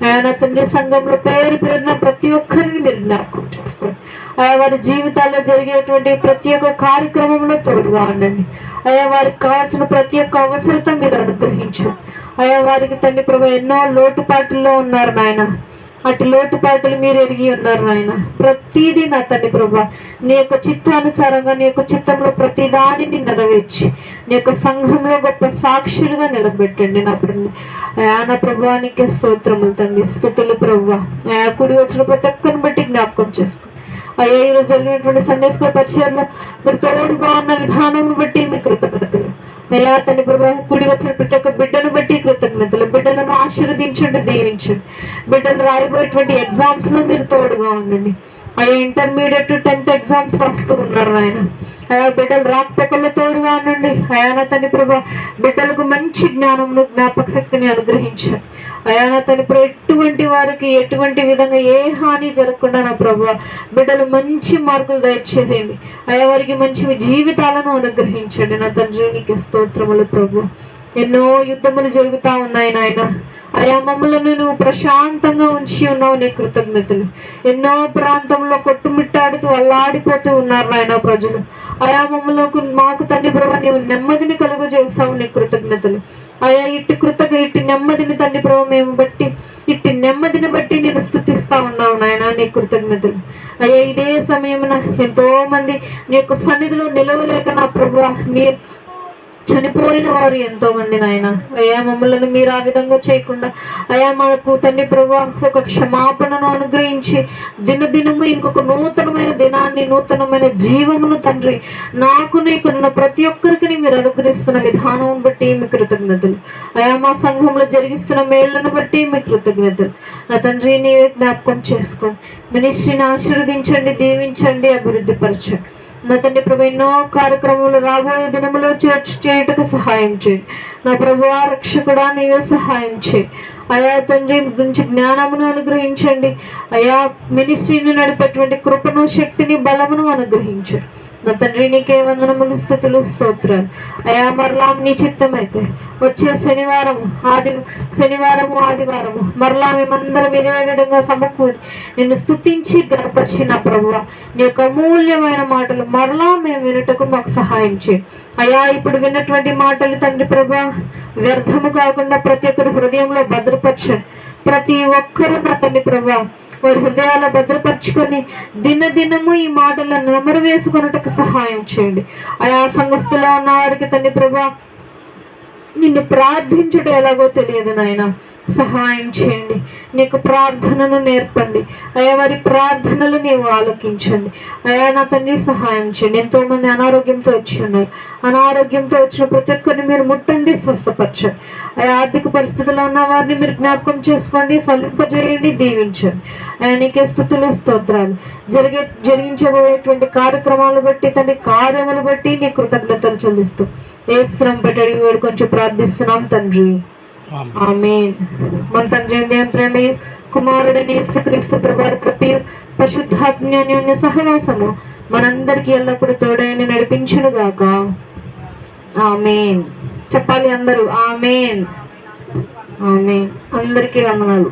ఆయన తండ్రి సంఘంలో పేరు పేరున ప్రతి ఒక్కరిని మీరు జ్ఞాపకం చేసుకోండి. ఆయా వారి జీవితాల్లో జరిగేటువంటి ప్రతి ఒక్క కార్యక్రమంలో తోడుగా ఉండండి. అయా వారికి కావాల్సిన ప్రతి ఒక్క అవసరత మీరు అనుగ్రహించండి. అయా వారికి తండ్రి ప్రభు ఎన్నో లోటుపాట్లలో ఉన్నారు నాయన. అటు లోటుపాట్లు మీరు ఎరిగి ఉన్నారు నాయన. ప్రతిదీ నా తండ్రి ప్రభు నీ యొక్క చిత్తానుసారంగా నీ యొక్క చిత్తంలో ప్రతి దానిని నెరవేర్చి నీ యొక్క సంఘంలో గొప్ప సాక్షులుగా నిలబెట్టండి నా ప్రభు. నా ప్రభువానికి స్తోత్రములు తండ్రి, స్తుతులు ప్రభువా. కుడి వచ్చిన ప్రతి ఒక్కరిని బట్టి జ్ఞాపకం చేసుకో. అయ్యా ఈరోజు జరిగినటువంటి సండే స్కూల్ పరిచయంలో మీరు తోడుగా ఉన్న విధానం బట్టి మీ కృతజ్ఞతలు. అయ్యా తండ్రి ప్రభు కుడి వచ్చిన ప్రతి ఒక్క బిడ్డను బట్టి కృతజ్ఞతలు. బిడ్డలను ఆశీర్వదించండి, దీవించండి. బిడ్డలు రాయబోయేటువంటి ఎగ్జామ్స్ లో మీరు తోడుగా ఉండండి. అయ్యా ఇంటర్మీడియట్ 10th ఎగ్జామ్స్ రాస్తూ ఉన్నారు ఆయన. అయా బిడ్డలు రాకపోకల్లో తోడుగా ఉండండి. అయా నా తండ్రి ప్రభు బిడ్డలకు మంచి జ్ఞానమును జ్ఞాపక శక్తిని అనుగ్రహించండి. అయా నా తండ్రి ప్రభు ఎటువంటి వారికి ఎటువంటి విధంగా ఏ హాని జరగకుండా నా ప్రభు బిడ్డలు మంచి మార్కులు దయచేసేయండి. అయా వారికి మంచి జీవితాలను అనుగ్రహించండి. నా తండ్రి నీకు స్తోత్రములు ప్రభు. ఎన్నో యుద్ధములు జరుగుతా ఉన్నాయి నాయన. అయా మమ్మల్ని నువ్వు ప్రశాంతంగా ఉంచి ఉన్నావు, నీ కృతజ్ఞతలు. ఎన్నో ప్రాంతంలో కొట్టుమిట్టాడుతూ అల్లాడిపోతూ ఉన్నారు నాయన ప్రజలు. అయా మమ్మల్ని మాకు తండ్రి ప్రభు నీవు నెమ్మదిని కలుగు చేస్తావు, నీ కృతజ్ఞతలు. అయా ఇట్టి నెమ్మదిని తండ్రి ప్రభు మేము బట్టి ఇట్టి నెమ్మదిని బట్టి నేను స్తుతిస్తా ఉన్నావు నాయన, నీ కృతజ్ఞతలు. అయ్యా ఇదే సమయమున ఎంతో మంది నీ యొక్క సన్నిధిలో నిలవలేక నా ప్రభు నీ చనిపోయిన వారు ఎంతో మంది నాయన. అయ్యా మమ్మల్ని మీరు ఆ విధంగా చేయకుండా అయా మాకు తండ్రి ప్రభు ఒక క్షమాపణను అనుగ్రహించి దినదినము ఇంకొక నూతనమైన దినాన్ని నూతనమైన జీవమును తండ్రి నాకునే ఇక్కడ ప్రతి ఒక్కరికి మీరు అనుగ్రహిస్తున్న విధానం బట్టి మీ కృతజ్ఞతలు. అయా మా సంఘంలో జరిగిస్తున్న మేళ్లను బట్టి మీ కృతజ్ఞతలు. నా తండ్రి నీవే జ్ఞాపకం చేసుకోండి. మినిస్ట్రీని ఆశీర్వదించండి, దీవించండి, అభివృద్ధి పరచండి. నా తండ్రి ప్రభు ఎన్నో కార్యక్రమాలు రాబోయే దినములో చేయుటకు సహాయం చేయండి. నా ప్రభు రక్షకుడా నీవే సహాయం చేయి. అయా తండ్రి గురించి జ్ఞానమును అనుగ్రహించండి. అయా మినిస్ట్రీని నడిపేటువంటి కృపను శక్తిని బలమును అనుగ్రహించండి. నా తండ్రి నీకే వందనములు, స్తుతులు, స్తోత్రాలు. అయా మరలా నీ చిత్తమైతే వచ్చే శనివారము ఆదివారము మరలా మేమందరం ఇదే విధంగా సమకూడి నిన్ను స్తుతించి గణపరిచిన ప్రభువా నీ యొక్క అమూల్యమైన మాటలు మరలా మేము వినుటకు మాకు సహాయం చేయండి. అయా ఇప్పుడు విన్నటువంటి మాటలు తండ్రి ప్రభువా వ్యర్థము కాకుండా ప్రతి ఒక్కరి హృదయంలో భద్రపరచండి. ప్రతి ఒక్కరూ నా తండ్రి ప్రభువా వారి హృదయాలు భద్రపరుచుకొని దినదినము ఈ మాటలను నెమరు వేసుకున్నట్టుకు సహాయం చేయండి. ఆయా సంఘస్థులో ఉన్న వారికి తండ్రి ప్రభువా నిన్ను ప్రార్థించుట ఎలాగో తెలియదు నాయన. సహాయం చేయండి. నీకు ప్రార్థనను నేర్పండి అయ్యా. వారి ప్రార్థనలు నీవు ఆలకించండి అయ్యా. నా తండ్రి సహాయం చేయండి. ఎంతో మంది అనారోగ్యంతో వచ్చి ఉన్నారు. అనారోగ్యంతో వచ్చిన ప్రతి ఒక్కరిని మీరు ముట్టండి, స్వస్థపరచండి అయ్యా. ఆర్థిక పరిస్థితుల్లో ఉన్న వారిని మీరు జ్ఞాపకం చేసుకోండి, ఫలింపజేయండి, దీవించండి అయ్యా. నీకే స్తుతులు, స్తోత్రాలు. జరిగించబోయేటువంటి కార్యక్రమాలు బట్టి, తండ్రి కార్యములు బట్టి నీ కృతజ్ఞతలు చెల్లిస్తూ ఏసునామం బట్టి అడిగి వేడుకొంచెం ప్రార్థిస్తున్నాం తండ్రి, ఆమేన్. మన తండ్రి దేవుని ప్రేమ, కుమారుడైన యేసుక్రీస్తు ప్రభువారి కృపయు, పరిశుద్ధాత్మ అన్యోన్య సహవాసము మనందరికీ ఎల్లప్పుడూ తోడైన నడిపించును గాక. ఆమేన్. చెప్పాలి అందరూ ఆమేన్, ఆమేన్. అందరికీ వందనాలు.